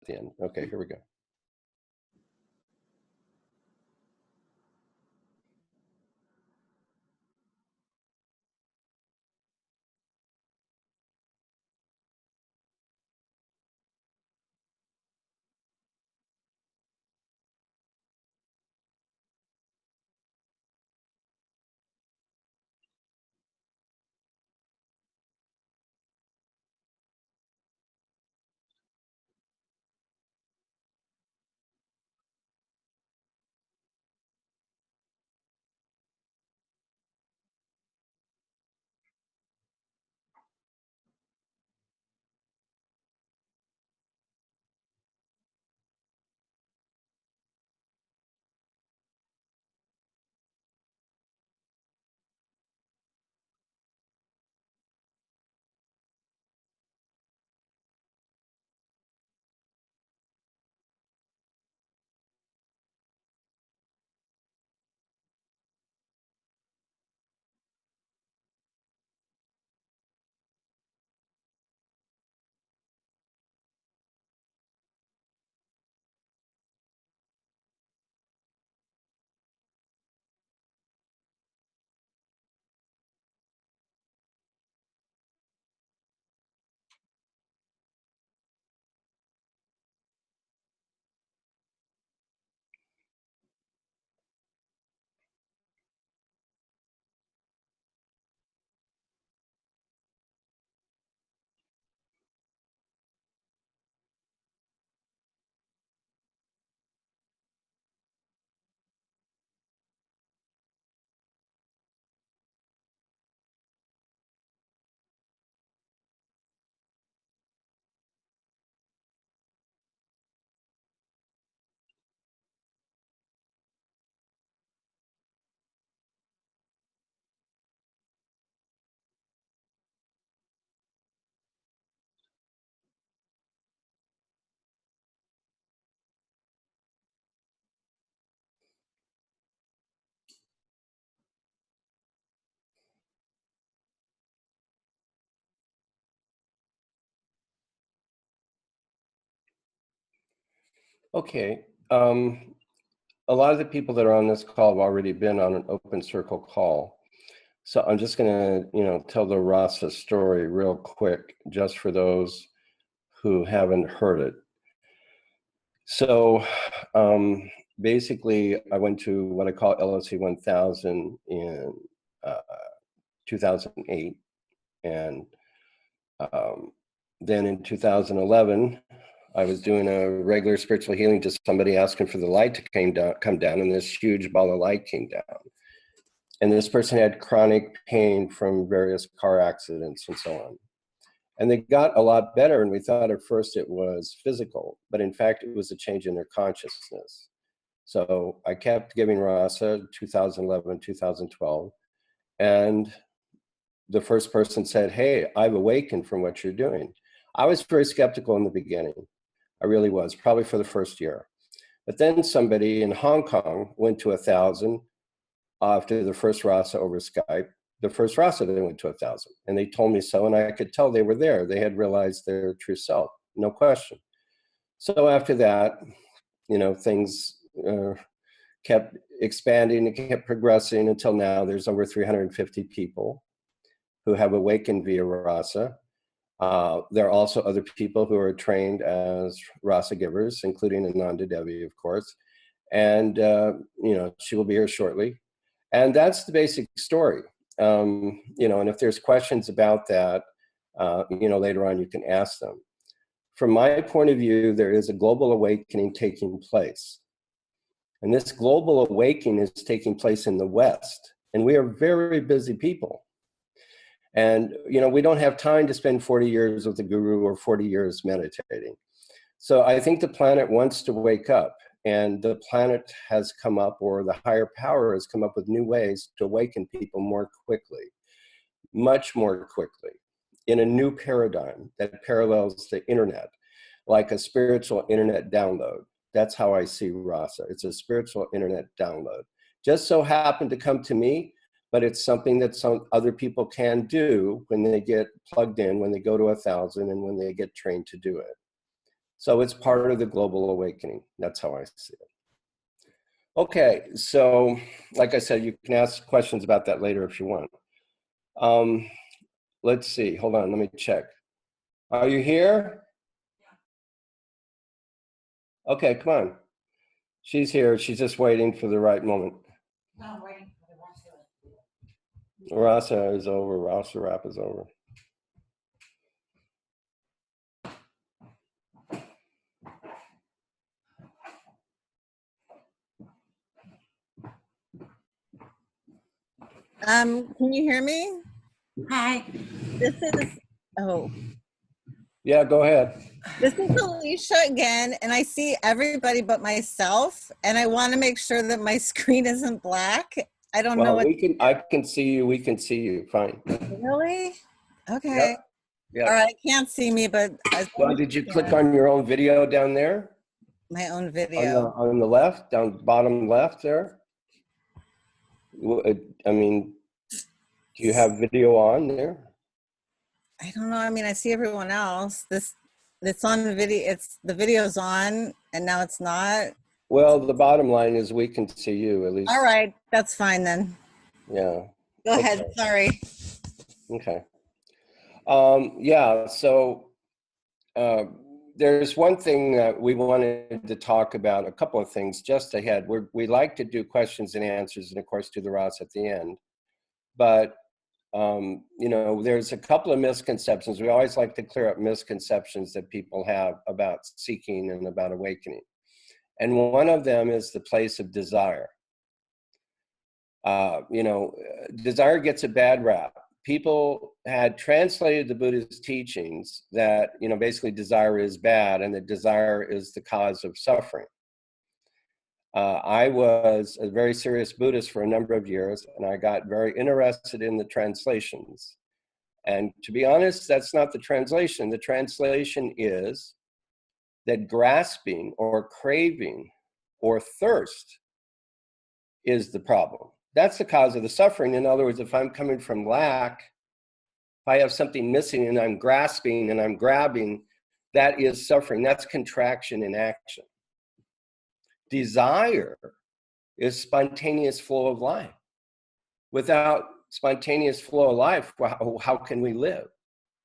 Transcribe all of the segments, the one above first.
the end. Okay, here we go. Okay. A lot of the people that are on this call have already been on an open circle call. So I'm just going to, tell the Rasa story real quick, just for those who haven't heard it. So basically, I went to what I call LSC 1000 in 2008. And then in 2011, I was doing a regular spiritual healing, just somebody asking for the light to come down, and this huge ball of light came down. And this person had chronic pain from various car accidents and so on. And they got a lot better, and we thought at first it was physical, but in fact it was a change in their consciousness. So I kept giving Rasa 2011, 2012, and the first person said, "Hey, I've awakened from what you're doing." I was very skeptical in the beginning. I really was, probably for the first year. But then somebody in Hong Kong went to 1,000 after the first Rasa over Skype. The first Rasa, they went to 1,000. And they told me so, and I could tell they were there. They had realized their true self, no question. So after that, things kept expanding and kept progressing until now there's over 350 people who have awakened via Rasa. There are also other people who are trained as Rasa givers, including Ananda Devi, of course. And, she will be here shortly. And that's the basic story. And if there's questions about that, later on you can ask them. From my point of view, there is a global awakening taking place. And this global awakening is taking place in the West. And we are very busy people. And, we don't have time to spend 40 years with the guru or 40 years meditating. So I think the planet wants to wake up, and the planet has come up, or the higher power has come up with new ways to awaken people more quickly, much more quickly, in a new paradigm that parallels the internet, like a spiritual internet download. That's how I see Rasa. It's a spiritual internet download. Just so happened to come to me, but it's something that some other people can do when they get plugged in, when they go to 1,000, and when they get trained to do it. So it's part of the global awakening. That's how I see it. Okay, so like I said, you can ask questions about that later if you want. Let's see, hold on, let me check. Are you here? Okay, come on. She's here, she's just waiting for the right moment. No, I'm waiting for the rasa. Rasa is over, rasa wrap is over. Can you hear me? Hi. This is, oh. Yeah, go ahead. This is Alicia again, and I see everybody but myself, and I want to make sure that my screen isn't black. I don't know what. I can see you, we can see you, fine. Really? Okay. Yep. Yep. All right, I can't see me, but. Well, did you click on your own video down there? My own video. On the left, down bottom left there? I mean, do you have video on there? I don't know. I mean, I see everyone else. It's on the video. The video's on, and now it's not. Well, the bottom line is we can see you at least. All right, that's fine then. Yeah. Go ahead. Sorry. Okay. Yeah. So there's one thing that we wanted to talk about. A couple of things just ahead. We like to do questions and answers, and of course, do the rasa at the end. But you know, there's a couple of misconceptions. We always like to clear up misconceptions that people have about seeking and about awakening. And one of them is the place of desire. You know, desire gets a bad rap. People had translated the Buddha's teachings that, you know, basically desire is bad and that desire is the cause of suffering. I was a very serious Buddhist for a number of years, and I got very interested in the translations. And to be honest, that's not the translation. The translation is that grasping or craving or thirst is the problem. That's the cause of the suffering. In other words, if I'm coming from lack, if I have something missing and I'm grasping and I'm grabbing, that is suffering. That's contraction in action. Desire is spontaneous flow of life. Without spontaneous flow of life, how can we live?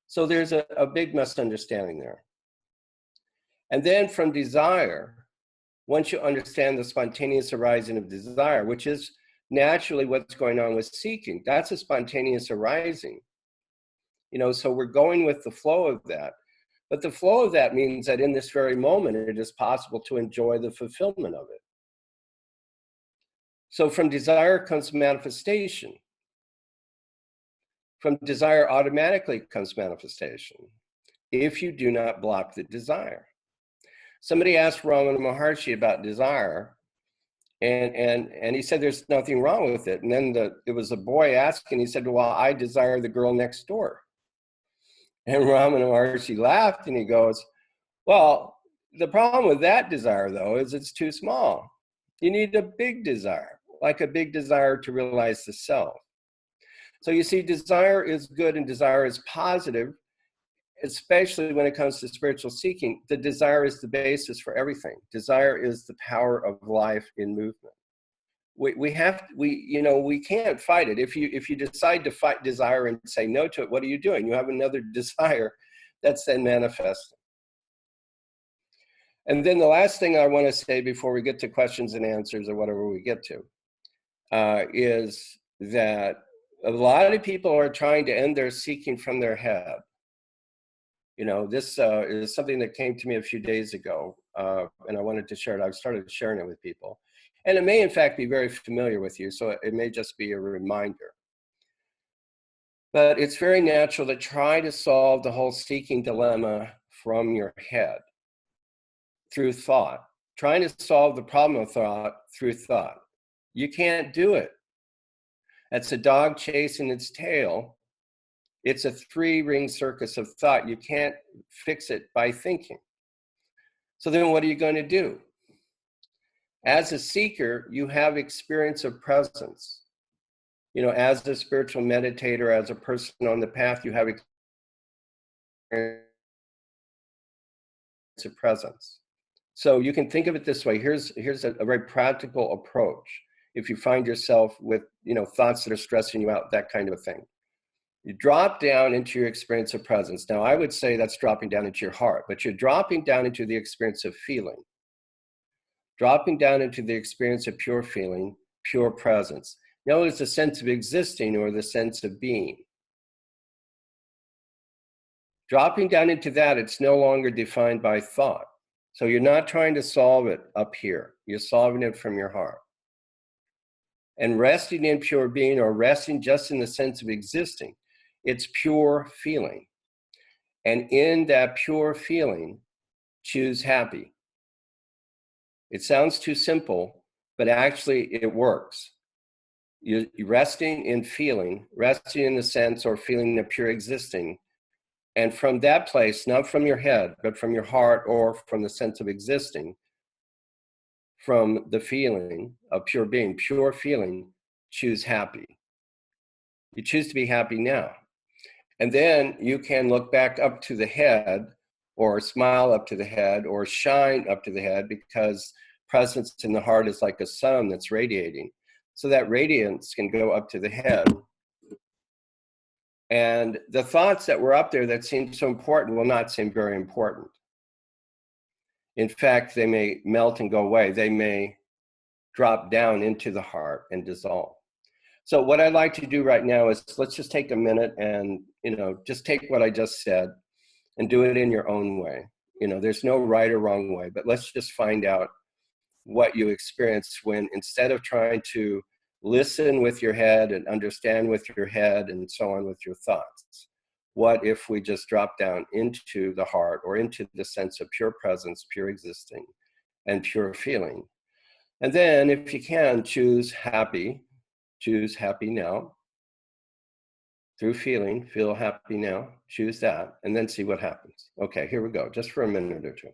So there's a big misunderstanding there. And then from desire, once you understand the spontaneous arising of desire, which is naturally what's going on with seeking, that's a spontaneous arising. You know, so we're going with the flow of that. But the flow of that means that in this very moment, it is possible to enjoy the fulfillment of it. So from desire comes manifestation. From desire automatically comes manifestation, if you do not block the desire. Somebody asked Ramana Maharshi about desire, and he said there's nothing wrong with it. And then it was a boy asking, he said, well, I desire the girl next door. And Ramana Maharshi laughed and he goes, well, the problem with that desire, though, is it's too small. You need a big desire, like a big desire to realize the self. So you see, desire is good and desire is positive, especially when it comes to spiritual seeking. The desire is the basis for everything. Desire is the power of life in movement. We can't fight it. If you decide to fight desire and say no to it, what are you doing? You have another desire that's then manifesting. And then the last thing I want to say before we get to questions and answers or whatever we get to is that a lot of people are trying to end their seeking from their head. You know, this is something that came to me a few days ago, and I wanted to share it. I've started sharing it with people. And it may, in fact, be very familiar with you, so it may just be a reminder. But it's very natural to try to solve the whole seeking dilemma from your head through thought, trying to solve the problem of thought through thought. You can't do it. That's a dog chasing its tail. It's a three-ring circus of thought. You can't fix it by thinking. So then what are you going to do? As a seeker, you have experience of presence. You know, as a spiritual meditator, as a person on the path, you have experience of presence. So you can think of it this way. Here's a very practical approach. If you find yourself with, thoughts that are stressing you out, that kind of a thing. You drop down into your experience of presence. Now, I would say that's dropping down into your heart, but you're dropping down into the experience of feeling. Dropping down into the experience of pure feeling, pure presence. Now, it's the sense of existing or the sense of being. Dropping down into that, it's no longer defined by thought. So you're not trying to solve it up here. You're solving it from your heart. And resting in pure being, or resting just in the sense of existing, it's pure feeling. And in that pure feeling, choose happy. It sounds too simple, but actually it works. You're resting in feeling, resting in the sense or feeling of pure existing. And from that place, not from your head, but from your heart or from the sense of existing, from the feeling of pure being, pure feeling, choose happy. You choose to be happy now. And then you can look back up to the head, or smile up to the head, or shine up to the head, because presence in the heart is like a sun that's radiating. So that radiance can go up to the head. And the thoughts that were up there that seem so important will not seem very important. In fact, they may melt and go away. They may drop down into the heart and dissolve. So what I'd like to do right now is, let's just take a minute and, just take what I just said and do it in your own way. There's no right or wrong way, but let's just find out what you experience when, instead of trying to listen with your head and understand with your head and so on with your thoughts, what if we just drop down into the heart, or into the sense of pure presence, pure existing, and pure feeling? And then, if you can, choose happy now. Through feeling, feel happy now, choose that, and then see what happens. Okay, here we go, just for a minute or two.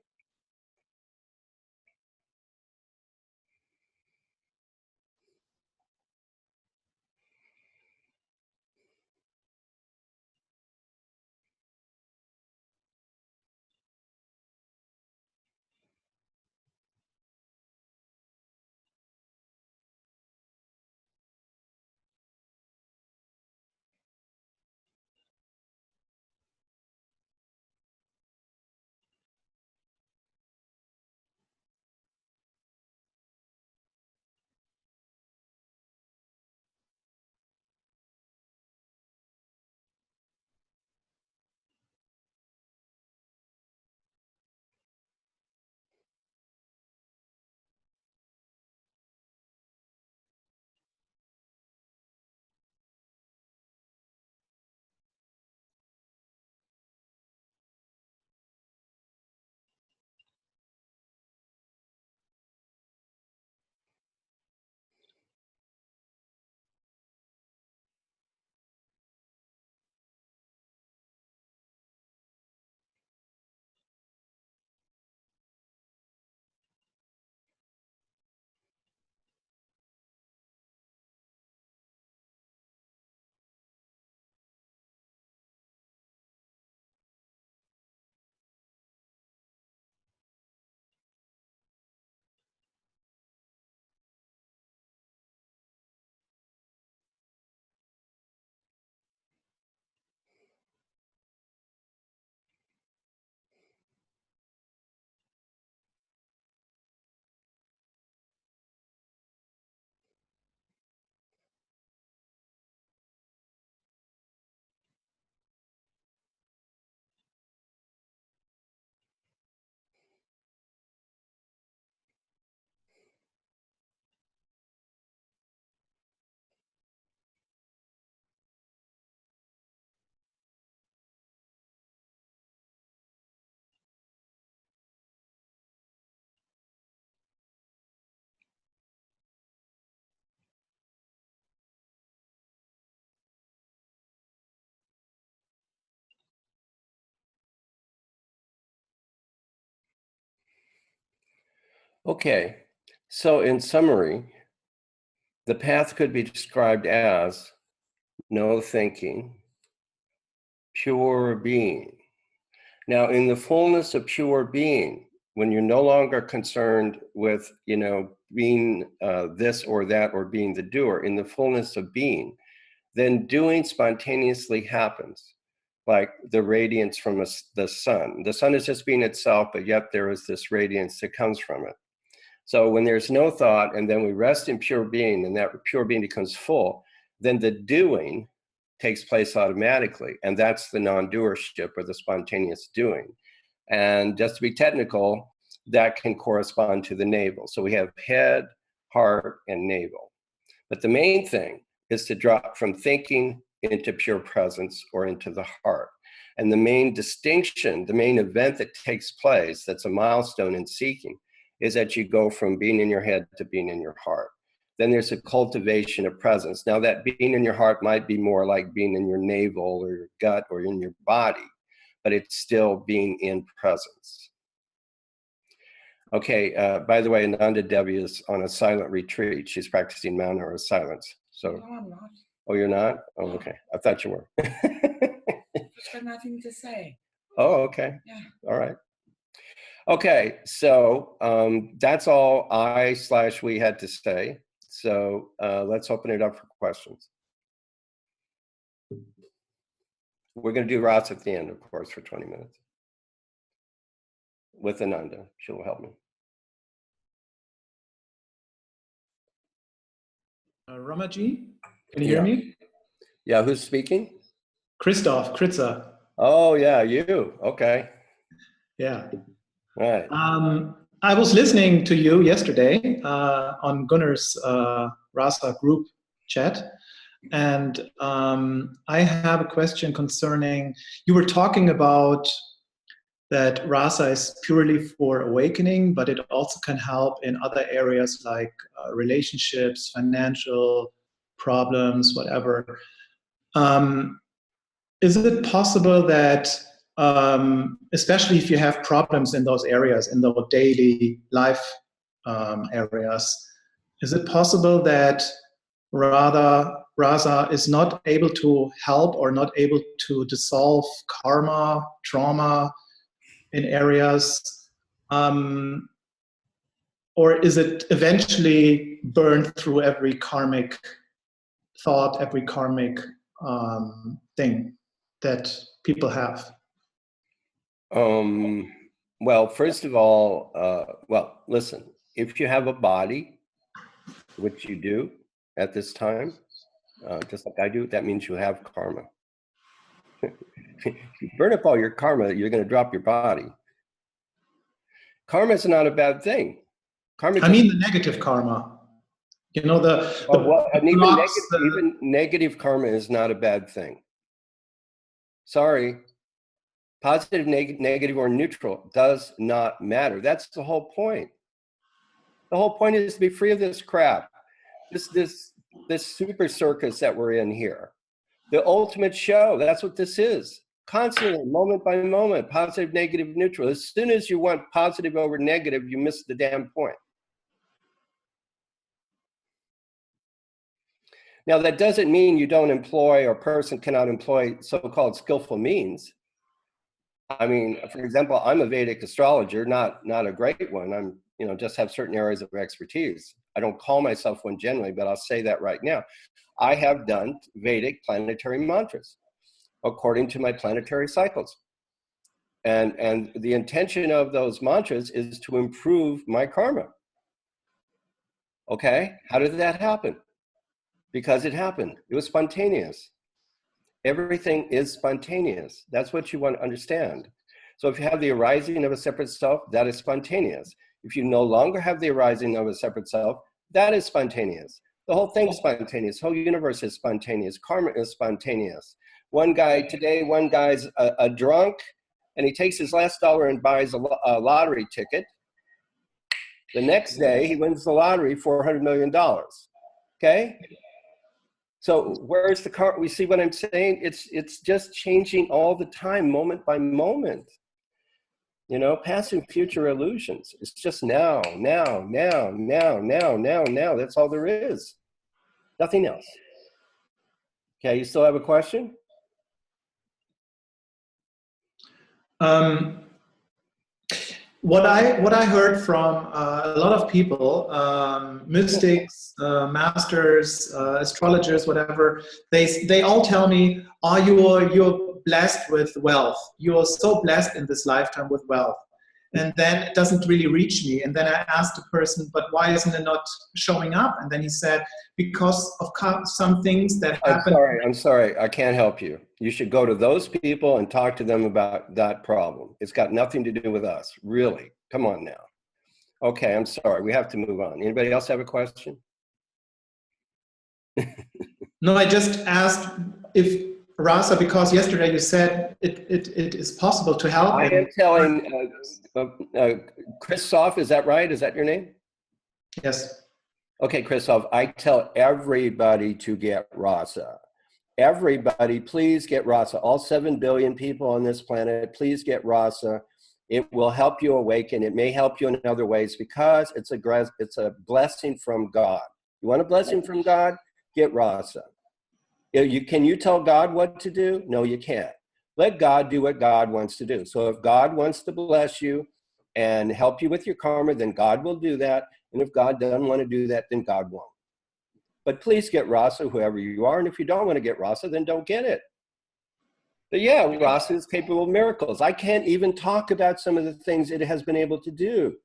Okay, so in summary, the path could be described as no thinking, pure being. Now, in the fullness of pure being, when you're no longer concerned with, being this or that or being the doer, in the fullness of being, then doing spontaneously happens, like the radiance from the sun. The sun is just being itself, but yet there is this radiance that comes from it. So when there's no thought, and then we rest in pure being, and that pure being becomes full, then the doing takes place automatically. And that's the non-doership, or the spontaneous doing. And just to be technical, that can correspond to the navel. So we have head, heart, and navel. But the main thing is to drop from thinking into pure presence, or into the heart. And the main distinction, the main event that takes place, that's a milestone in seeking, is that you go from being in your head to being in your heart. Then there's a cultivation of presence. Now, that being in your heart might be more like being in your navel or your gut or in your body, but it's still being in presence. Okay, by the way, Ananda Devi is on a silent retreat. She's practicing mantra of silence. So, No, I'm not. Oh, you're not? Oh, okay. I thought you were. I've got nothing to say. Oh, okay. Yeah. All right. Okay, so that's all we had to say. So let's open it up for questions. We're going to do Rasa at the end, of course, for 20 minutes. With Ananda. She'll help me. Ramaji, can you hear me? Yeah, who's speaking? Christoph, Kritza. Oh, yeah, you. Okay. Yeah. Right. I was listening to you yesterday on Gunnar's Rasa group chat, and I have a question concerning, you were talking about that Rasa is purely for awakening, but it also can help in other areas like relationships, financial problems, whatever. Is it possible that, especially if you have problems in those areas, in the daily life areas, is it possible that Rasa is not able to help or not able to dissolve karma, trauma in areas, or is it eventually burned through every karmic thought, every karmic thing that people have? Well, first of all, listen, if you have a body, which you do at this time, just like I do, that means you have karma. If you burn up all your karma, you're going to drop your body. Karma is not a bad thing. Karma. I mean the negative karma. You know, even negative karma is not a bad thing. Sorry. Positive, negative, or neutral does not matter. That's the whole point. The whole point is to be free of this crap. This super circus that we're in here. The ultimate show. That's what this is. Constantly, moment by moment, positive, negative, neutral. As soon as you want positive over negative, you miss the damn point. Now, that doesn't mean you don't employ, or a person cannot employ so-called skillful means. I mean, for example, I'm a Vedic astrologer, not a great one. I'm, just have certain areas of expertise. I don't call myself one generally, but I'll say that right now. I have done Vedic planetary mantras according to my planetary cycles. And the intention of those mantras is to improve my karma. Okay, how did that happen? Because it happened. It was spontaneous. Everything is spontaneous. That's what you want to understand. So if you have the arising of a separate self, that is spontaneous. If you no longer have the arising of a separate self, that is spontaneous. The whole thing is spontaneous. The whole universe is spontaneous. Karma is spontaneous. One guy's a drunk, and he takes his last dollar and buys a lottery ticket. The next day, he wins the lottery, $400 million. Okay? So where's the karma? We see what I'm saying? It's just changing all the time, moment by moment. Past and future illusions. It's just now. That's all there is. Nothing else. Okay, you still have a question? What I heard from a lot of people, mystics, masters, astrologers, whatever, they all tell me, "Oh, you're blessed with wealth. You're so blessed in this lifetime with wealth." And then it doesn't really reach me. And then I asked the person, "But why isn't it not showing up?" And then he said, "Because of some things that happen." I'm sorry, I can't help you. You should go to those people and talk to them about that problem. It's got nothing to do with us, really. Come on now. Okay, I'm sorry, we have to move on. Anybody else have a question? No, I just asked if Rasa, because yesterday you said it is possible to help. I am telling Christoph, is that right? Is that your name? Yes. Okay, Christoph, I tell everybody to get Rasa. Everybody, please get Rasa. All 7 billion people on this planet, please get Rasa. It will help you awaken. It may help you in other ways because it's a blessing from God. You want a blessing from God? Get Rasa. Can you tell God what to do? No, you can't. Let God do what God wants to do. So if God wants to bless you and help you with your karma, then God will do that. And if God doesn't want to do that, then God won't. But please get Rasa, whoever you are. And if you don't want to get Rasa, then don't get it. But yeah, Rasa is capable of miracles. I can't even talk about some of the things it has been able to do.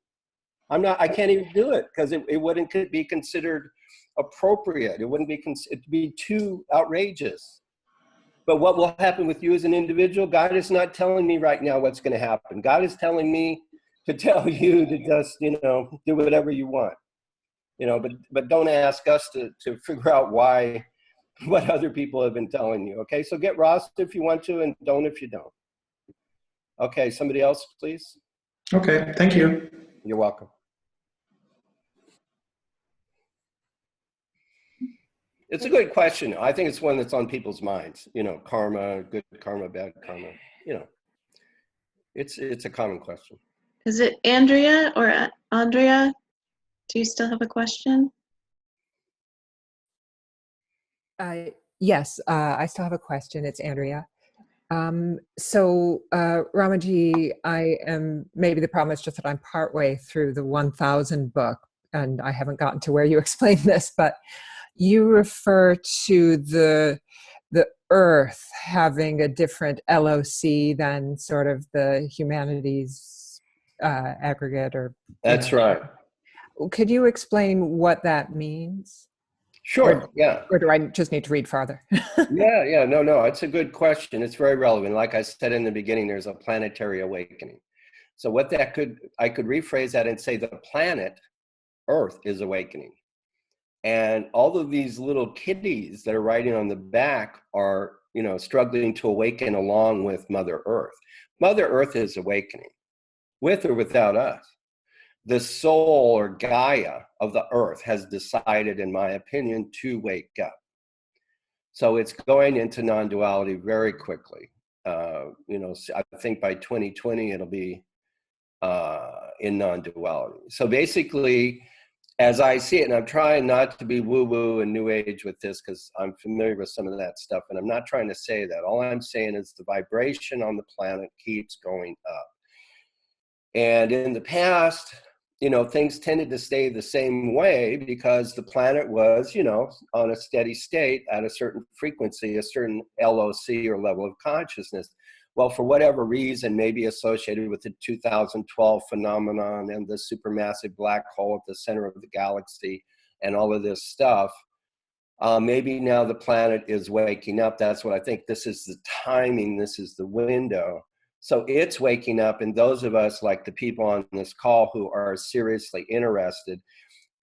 I can't even do it because it wouldn't be considered appropriate. It wouldn't be, it'd be too outrageous. But what will happen with you as an individual, God is not telling me right now what's going to happen. God is telling me to tell you to just, do whatever you want. But don't ask us to figure out what other people have been telling you. Okay, so get Rasa if you want to and don't if you don't. Okay, somebody else, please. Okay, thank you. You're welcome. It's a good question. I think it's one that's on people's minds. Karma, good karma, bad karma. It's a common question. Is it Andrea or Andrea? Do you still have a question? Yes, I still have a question. It's Andrea. So Ramaji, maybe the problem is just that I'm partway through the 1000 book and I haven't gotten to where you explain this, but you refer to the earth having a different LOC than sort of the humanities aggregate or... That's right. Could you explain what that means? Sure, yeah. Or do I just need to read farther? Yeah, no, it's a good question. It's very relevant. Like I said in the beginning, there's a planetary awakening. So what I could rephrase that and say the planet Earth is awakening. And all of these little kitties that are riding on the back are, struggling to awaken along with Mother Earth. Mother Earth is awakening, with or without us. The soul or Gaia of the earth has decided, in my opinion, to wake up. So it's going into non-duality very quickly. I think by 2020, it'll be in non-duality. So basically, as I see it, and I'm trying not to be woo-woo and new age with this because I'm familiar with some of that stuff, and I'm not trying to say that. All I'm saying is the vibration on the planet keeps going up. And in the past, things tended to stay the same way because the planet was, on a steady state at a certain frequency, a certain LOC or level of consciousness. Well, for whatever reason, maybe associated with the 2012 phenomenon and the supermassive black hole at the center of the galaxy and all of this stuff, maybe now the planet is waking up. That's what I think. This is the timing. This is the window. So it's waking up, and those of us, like the people on this call who are seriously interested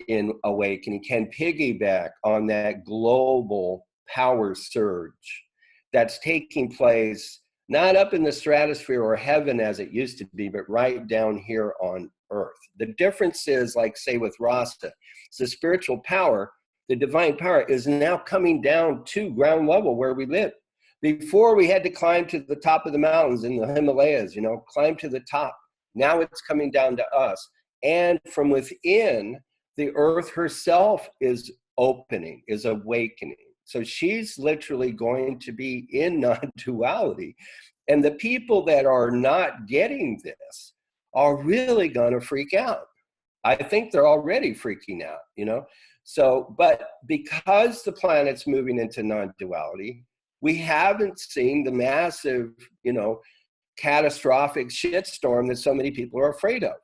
in awakening, can piggyback on that global power surge that's taking place, not up in the stratosphere or heaven as it used to be, but right down here on earth. The difference is, like say with Rasa, it's the spiritual power, the divine power is now coming down to ground level where we live. Before we had to climb to the top of the mountains in the Himalayas, climb to the top. Now it's coming down to us. And from within, the earth herself is opening, is awakening. So she's literally going to be in non-duality And the people that are not getting this are really going to freak out. I think they're already freaking out, you know? So, but because the planet's moving into non-duality, we haven't seen the massive, you know, catastrophic shitstorm that so many people are afraid of,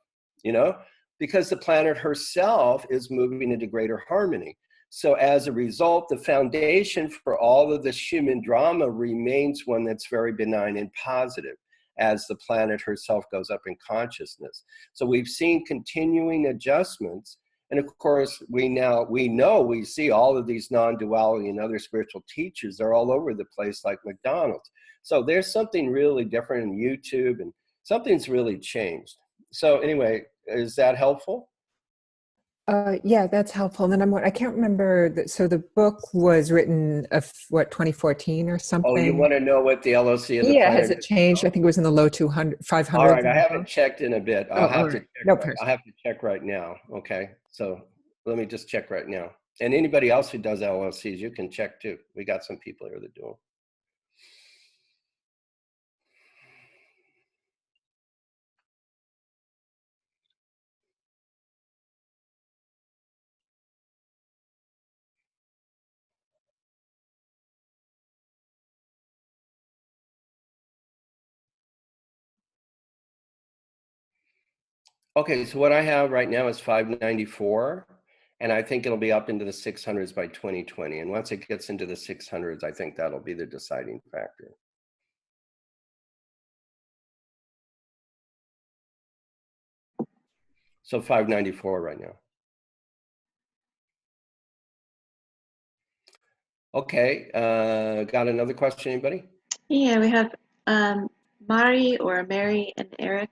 you know, because the planet herself is moving into greater harmony. So as a result, the foundation for all of this human drama remains one that's very benign and positive as the planet herself goes up in consciousness. So we've seen continuing adjustments. And of course, we see all of these non-duality and other spiritual teachers. They're all over the place like McDonald's. So there's something really different in YouTube, and something's really changed. So anyway, is that helpful? Yeah, that's helpful. And then I can't remember. So the book was written of what, 2014 or something? Oh, you want to know what the LOC of the Yeah, planet has it changed? I think it was in the low 500. All right, I haven't checked in a bit. I'll have to check right now. Okay, so let me just check right now. And anybody else who does LLCs, you can check too. We got some people here that do them. Okay, so what I have right now is 594, and I think it'll be up into the 600s by 2020. And once it gets into the 600s, I think that'll be the deciding factor. So 594 right now. Okay, got another question, anybody? Yeah, we have Mari or Mary and Eric.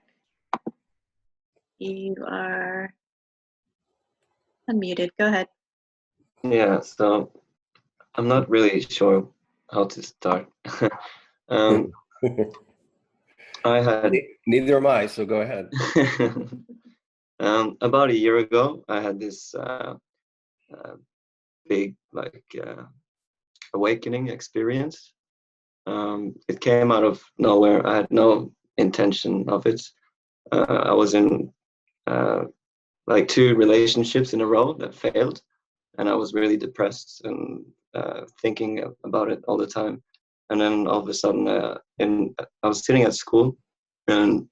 You are unmuted. Go ahead. Yeah, so I'm not really sure how to start. I had Neither am I, so go ahead. About a year ago, I had this big awakening experience. It came out of nowhere. I had no intention of it. I was in like 2 relationships in a row that failed, and I was really depressed and thinking about it all the time. And then all of a sudden, I was sitting at school, and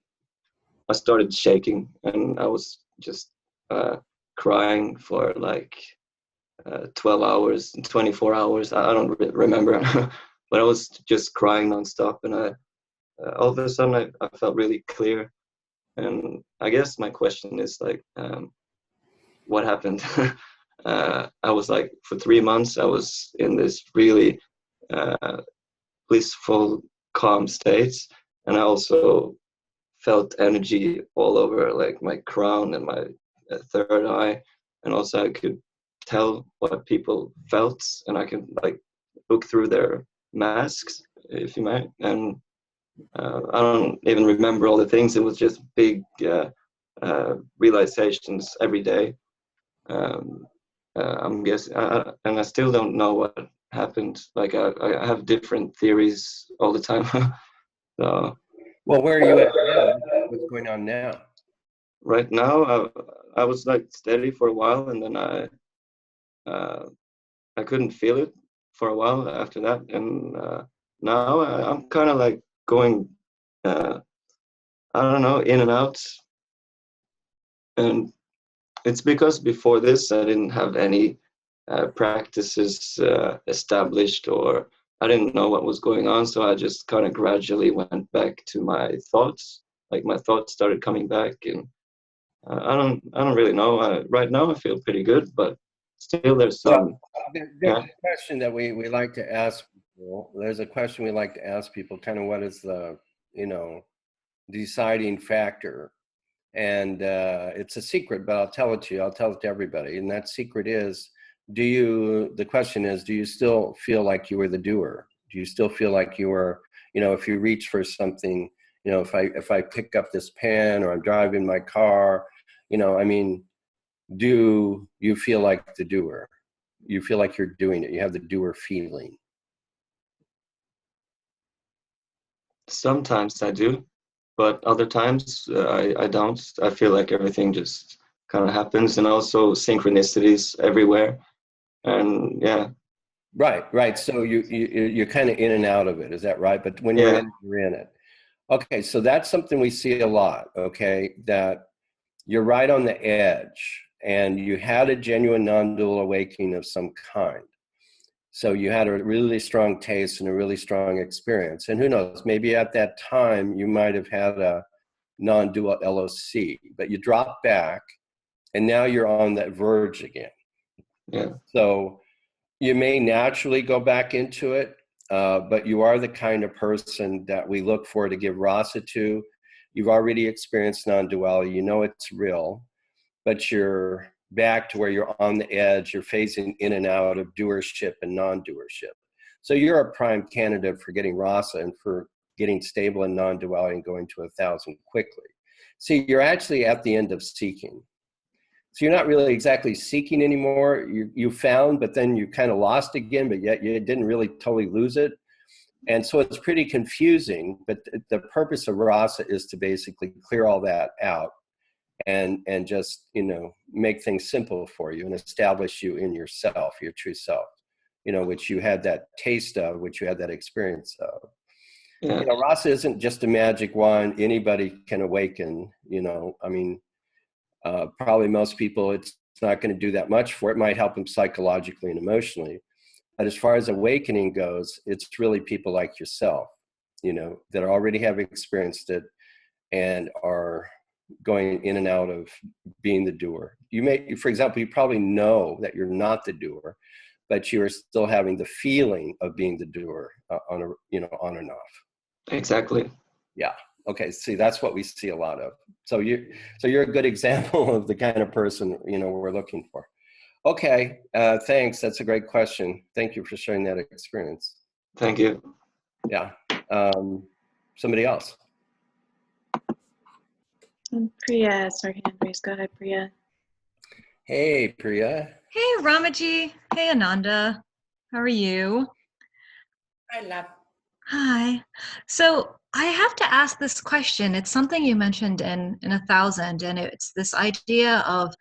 I started shaking, and I was just crying for like 12 hours, 24 hours. I don't remember, but I was just crying nonstop. And all of a sudden, I felt really clear. And I guess my question is like, what happened? I was like, for 3 months, I was in this really blissful, calm state. And I also felt energy all over like my crown and my third eye. And also I could tell what people felt, and I could like look through their masks, if you might. And I don't even remember all the things. It was just big realizations every day. I'm guessing, and I still don't know what happened. Like I have different theories all the time. So, well, where are you at now? What's going on now? Right now, I was like steady for a while, and then I couldn't feel it for a while after that, and now I'm kind of like going, I don't know, in and out. And it's because before this, I didn't have any practices established, or I didn't know what was going on. So I just kind of gradually went back to my thoughts. Like my thoughts started coming back, and I don't really know. Right now, I feel pretty good, but still, there's some. There's a question that we like to ask people. There's a question we like to ask people. Kind of, what is the deciding factor? And it's a secret, but I'll tell it to you. I'll tell it to everybody. And that secret is, the question is, do you still feel like you were the doer? Do you still feel like you were, if you reach for something, if I pick up this pen, or I'm driving my car, do you feel like the doer? You feel like you're doing it. You have the doer feeling. Sometimes I do, but other times I don't. I feel like everything just kind of happens, and also synchronicities everywhere. And yeah. Right. So you're kind of in and out of it. Is that right? But when you're Yeah. in it, you're in it. Okay, so that's something we see a lot, okay, that you're right on the edge and you had a genuine non-dual awakening of some kind. So you had a really strong taste and a really strong experience. And who knows, maybe at that time you might have had a non-dual LOC, but you drop back and now you're on that verge again. Yeah. So you may naturally go back into it, but you are the kind of person that we look for to give rasa to. You've already experienced non-duality, you know it's real, but you're back to where you're on the edge, you're phasing in and out of doership and non-doership. So you're a prime candidate for getting rasa and for getting stable in non-duality and going to 1,000 quickly. See, you're actually at the end of seeking. So you're not really exactly seeking anymore. You found, but then you kind of lost again, but yet you didn't really totally lose it. And so it's pretty confusing, but the purpose of rasa is to basically clear all that out and just, you know, make things simple for you and establish you in yourself, your true self, you know, which you had that taste of, which you had that experience of. Yeah. You know, rasa isn't just a magic wand. Anybody can awaken, you know, I mean, probably most people, it's not going to do that much for it. It might help them psychologically and emotionally. But as far as awakening goes, it's really people like yourself, you know, that already have experienced it and are going in and out of being the doer. You may, for example, you probably know that you're not the doer, but you are still having the feeling of being the doer on a, you know, on and off. Exactly. Yeah. Okay. See, that's what we see a lot of. So you're a good example of the kind of person, you know, we're looking for. Okay. Thanks. That's a great question. Thank you for sharing that experience. Thank you. Yeah. Somebody else. Priya, sorry, hand raised. Go ahead, Priya. Hey, Priya. Hey, Ramaji. Hey, Ananda. How are you? I love. Hi. So I have to ask this question. It's something you mentioned in 1,000, and it's this idea of,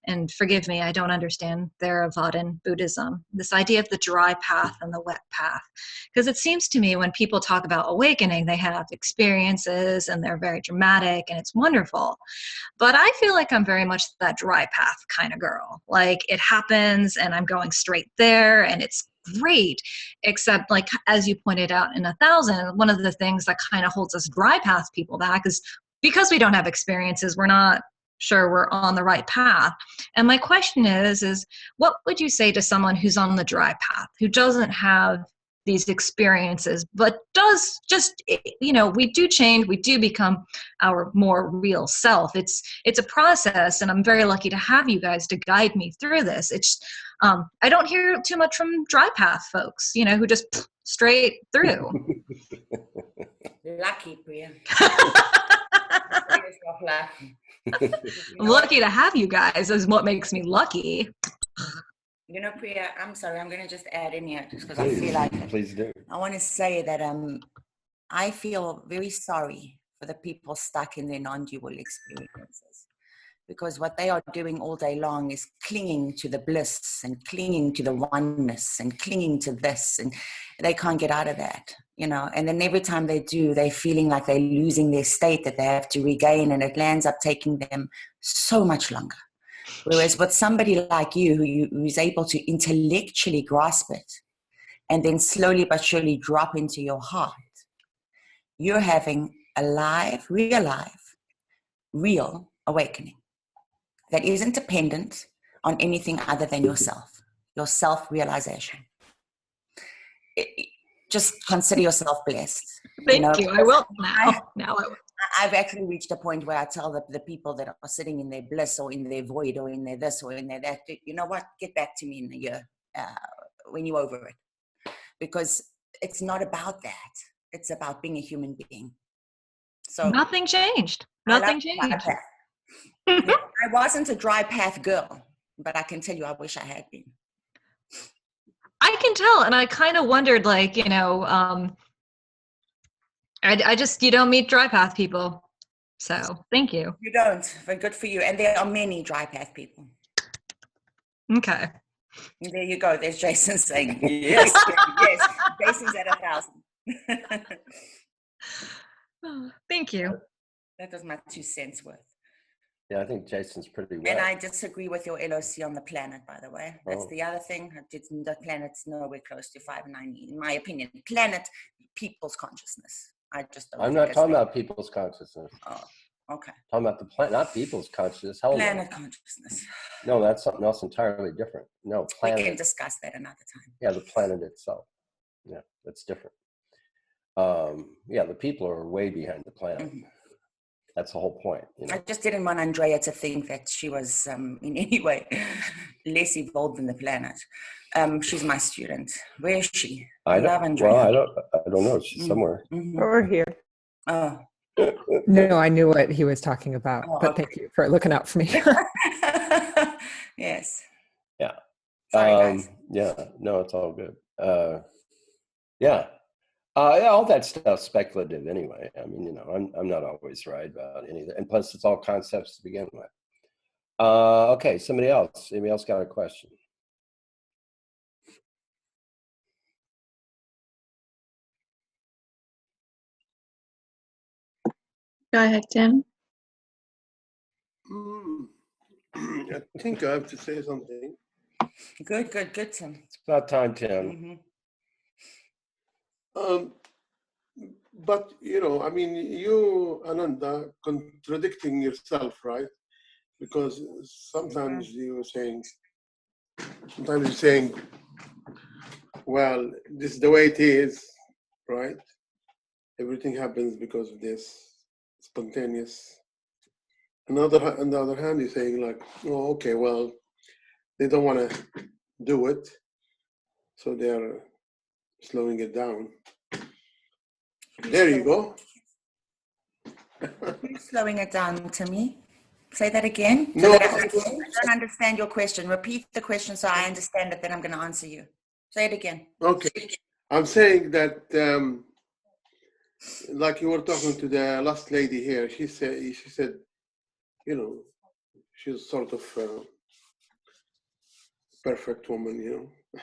and forgive me, I don't understand Theravada Buddhism, this idea of the dry path and the wet path. Because it seems to me when people talk about awakening, they have experiences and they're very dramatic and it's wonderful. But I feel like I'm very much that dry path kind of girl. Like it happens and I'm going straight there and it's great. Except like, as you pointed out in 1,000, one of the things that kind of holds us dry path people back is because we don't have experiences, we're not sure we're on the right path. And my question is what would you say to someone who's on the dry path, who doesn't have these experiences, but does just, you know, we do change, we do become our more real self. It's a process, and I'm very lucky to have you guys to guide me through this. It's, I don't hear too much from dry path folks, you know, who just straight through. Lucky, Priya. Lucky. I'm lucky to have you guys is what makes me lucky. You know, Priya, I'm sorry, I'm going to just add in here just because I feel like Please do. I want to say that I feel very sorry for the people stuck in their non-dual experiences, because what they are doing all day long is clinging to the bliss and clinging to the oneness and clinging to this, and they can't get out of that, you know. And then every time they do, they're feeling like they're losing their state that they have to regain, and it lands up taking them so much longer. Whereas with somebody like you, who's able to intellectually grasp it and then slowly but surely drop into your heart, you're having a live, real awakening that isn't dependent on anything other than yourself, your self-realization. Just consider yourself blessed. Thank you. I will now. I've actually reached a point where I tell the people that are sitting in their bliss or in their void or in their this or in their that, you know what, get back to me in a year when you're over it. Because it's not about that. It's about being a human being. So Nothing changed. Nothing changed. I wasn't a dry path girl, but I can tell you I wish I had been. I can tell. And I kind of wondered, like, you know, I just, you don't meet dry path people. So thank you. You don't, but good for you. And there are many dry path people. Okay. And there you go. There's Jason saying, yes, yes. Jason's at 1,000. Oh, thank you. That was my 2 cents worth. Yeah, I think Jason's pretty well. And I disagree with your LOC on the planet, by the way. That's Oh. the other thing. The planet's nowhere close to 590, in my opinion. Planet, people's consciousness. I just don't. I'm not talking about people's consciousness. Oh, okay. Talking about the planet, not people's consciousness. Hell no. Planet consciousness. No, that's something else entirely different. No, planet. We can discuss that another time. Yeah, the planet itself. Yeah, that's different. Yeah, the people are way behind the planet. Mhm. That's the whole point. You know? I just didn't want Andrea to think that she was in any way less evolved than the planet. She's my student. Where is she? I love don't. Andrea. Well, I don't know. She's somewhere. Mhm. Over here. Oh. No, I knew what he was talking about, Oh, but okay. thank you for looking out for me. Yes. Yeah. Sorry, guys. Yeah. No, it's all good. Yeah. Yeah, all that stuff's speculative anyway. I mean, you know, I'm not always right about anything, and plus, it's all concepts to begin with. Okay, somebody else. Anybody else got a question? Go ahead, Tim. I think I have to say something. Good, Tim. It's about time, Tim. Mhm. But, you know, I mean, you, Ananda, contradicting yourself, right? Because sometimes you're saying, well, this is the way it is, right? Everything happens because of this, spontaneous. On the other hand, you're saying like, oh, okay, well, they don't want to do it, so they're slowing it down. There you go. Who's slowing it down, Timmy? Say that again. No, I don't understand your question. Repeat the question so I understand it, then I'm going to answer you. Say it again. Okay. I'm saying that, like you were talking to the last lady here, she said, you know, she's sort of a perfect woman, you know.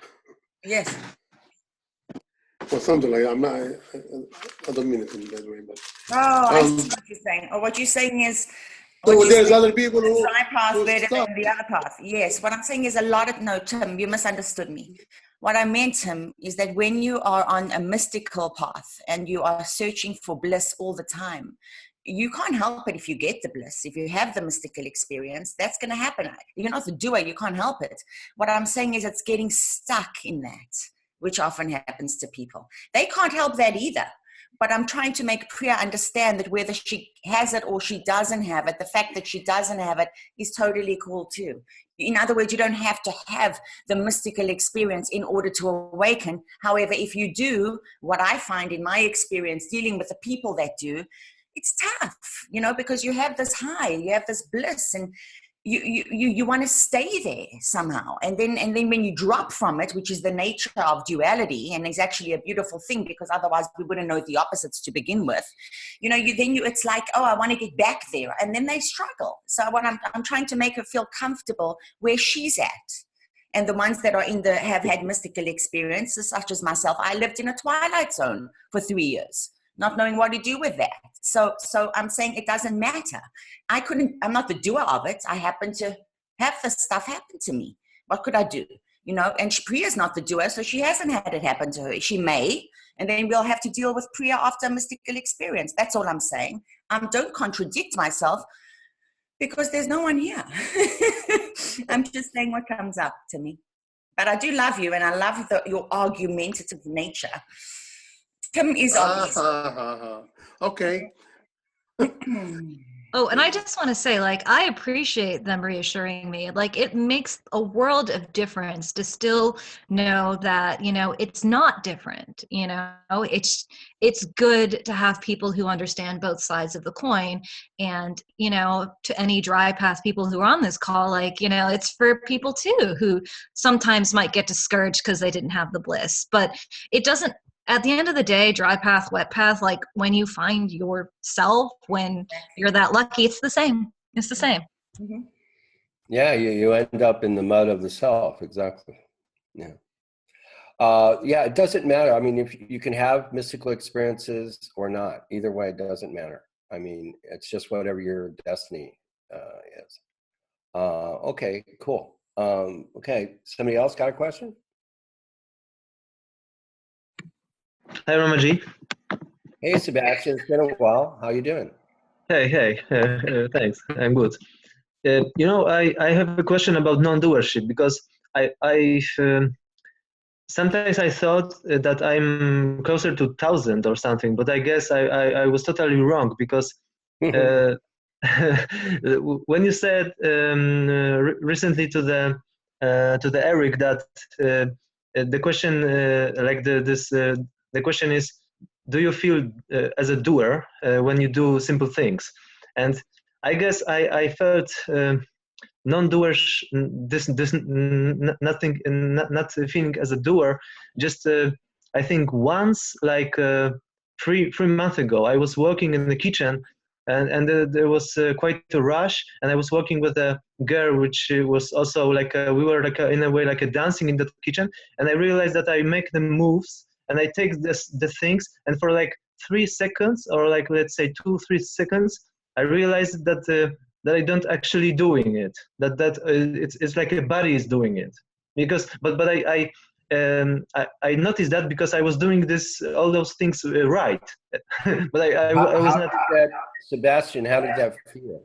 Yes. Or something like that. I don't mean it in that way, but. Oh, I see what you're saying. Or what you're saying is. So there's other people the who. dry path who better stop. than the other path. Yes. What I'm saying is no, Tim, you misunderstood me. What I meant, Tim, is that when you are on a mystical path and you are searching for bliss all the time, you can't help it if you get the bliss. If you have the mystical experience, that's going to happen. You're not the doer, you can't help it. What I'm saying is it's getting stuck in that, which often happens to people. They can't help that either. But I'm trying to make Priya understand that whether she has it or she doesn't have it, the fact that she doesn't have it is totally cool too. In other words, you don't have to have the mystical experience in order to awaken. However, if you do, what I find in my experience dealing with the people that do, it's tough, you know, because you have this high, you have this bliss, and you want to stay there somehow. And then when you drop from it, which is the nature of duality, and is actually a beautiful thing, because otherwise we wouldn't know the opposites to begin with, you know, it's like, oh, I want to get back there. And then they struggle. So what I'm trying to make her feel comfortable where she's at. And the ones that are have had mystical experiences, such as myself, I lived in a twilight zone for 3 years, not knowing what to do with that. So I'm saying it doesn't matter. I'm not the doer of it. I happen to have this stuff happen to me. What could I do? You know, and Priya's not the doer, so she hasn't had it happen to her. She may, and then we'll have to deal with Priya after a mystical experience. That's all I'm saying. Don't contradict myself, because there's no one here. I'm just saying what comes up to me. But I do love you, and I love your argumentative nature. Tim is obvious. Okay. Oh, and I just want to say, like, I appreciate them reassuring me. Like, it makes a world of difference to still know that, you know, it's not different, you know, it's good to have people who understand both sides of the coin. And, you know, to any dry path people who are on this call, like, you know, it's for people too, who sometimes might get discouraged because they didn't have the bliss, but it doesn't at the end of the day, dry path, wet path, like when you find yourself, when you're that lucky, it's the same. It's the same. Mm-hmm. Yeah, you end up in the mud of the self. Exactly. Yeah. Yeah, it doesn't matter. I mean, if you can have mystical experiences or not, either way, it doesn't matter. I mean, it's just whatever your destiny is. Okay, cool. Okay, somebody else got a question? Hi, Ramaji. Hey, Sebastian, it's been a while. How you doing? Hey, thanks. I'm good. You know, I have a question about non-doership because sometimes I thought that I'm closer to 1,000 or something, but I guess I was totally wrong because when you said recently to the Eric that the question the question is, do you feel as a doer when you do simple things? And I guess I felt non-doers, nothing, not feeling as a doer. Just I think once, like 3 months ago, I was working in the kitchen, and there was quite a rush, and I was working with a girl, which was also like we were like in a way like a dancing in the kitchen, and I realized that I make the moves and I take the things, and for like 3 seconds, or like let's say 2-3 seconds, I realized that that I don't actually doing it. That it's like a body is doing it. Because but I noticed that because I was doing this all those things right, but I was not. Sebastian, how did that feel?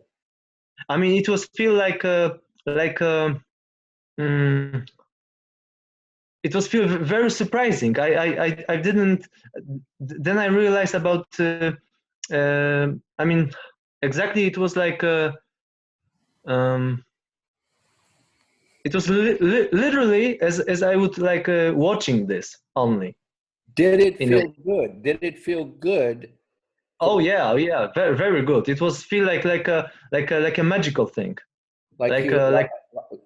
I mean, it was feel like it was feel very surprising. I didn't. Then I realized about. I mean, exactly. It was like. It was literally as I would like watching this only. Did it feel good? Did it feel good? Oh yeah, very, very good. It was feel like a magical thing. Like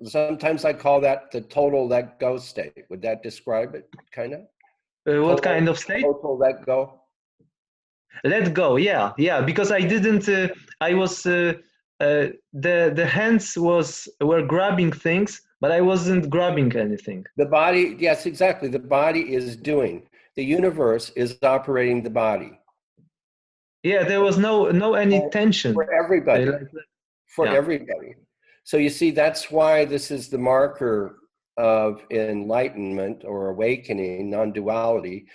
sometimes I call that the total let go state. Would that describe it, kind of? What kind of state? Total let go. Let go, yeah. Because I didn't. I was the hands were grabbing things, but I wasn't grabbing anything. The body, yes, exactly. The body is doing. The universe is operating the body. Yeah, there was no any tension for everybody. For everybody. So you see, that's why this is the marker of enlightenment or awakening, non-duality.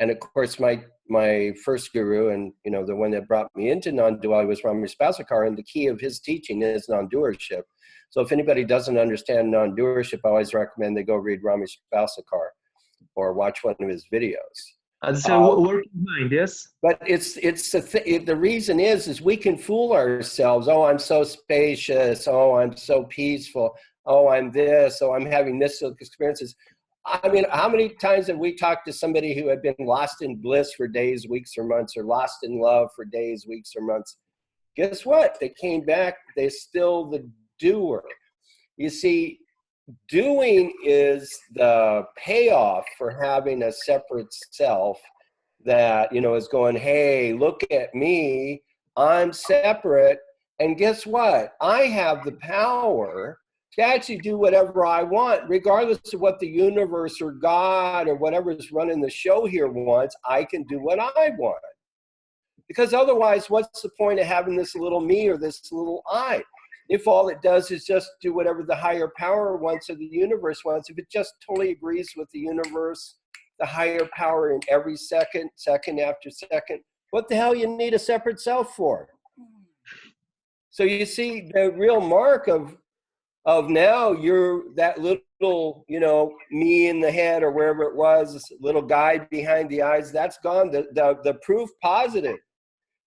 And of course, my first guru, and you know, the one that brought me into non-duality was Ramaji, and the key of his teaching is non-doership. So if anybody doesn't understand non-doership, I always recommend they go read Ramaji or watch one of his videos. So working mind, yes. But the reason is we can fool ourselves. Oh, I'm so spacious. Oh, I'm so peaceful. Oh, I'm this. Oh, I'm having this experiences. I mean, how many times have we talked to somebody who had been lost in bliss for days, weeks, or months, or lost in love for days, weeks, or months? Guess what? They came back. They're still the doer. You see, doing is the payoff for having a separate self that, you know, is going, hey, look at me, I'm separate, and guess what? I have the power to actually do whatever I want, regardless of what the universe or God or whatever's running the show here wants. I can do what I want. Because otherwise, what's the point of having this little me or this little I? If all it does is just do whatever the higher power wants or the universe wants, if it just totally agrees with the universe, the higher power in every second, second after second, what the hell you need a separate self for? So you see, the real mark of now you're that little, you know, me in the head or wherever it was, this little guy behind the eyes, that's gone. The proof positive,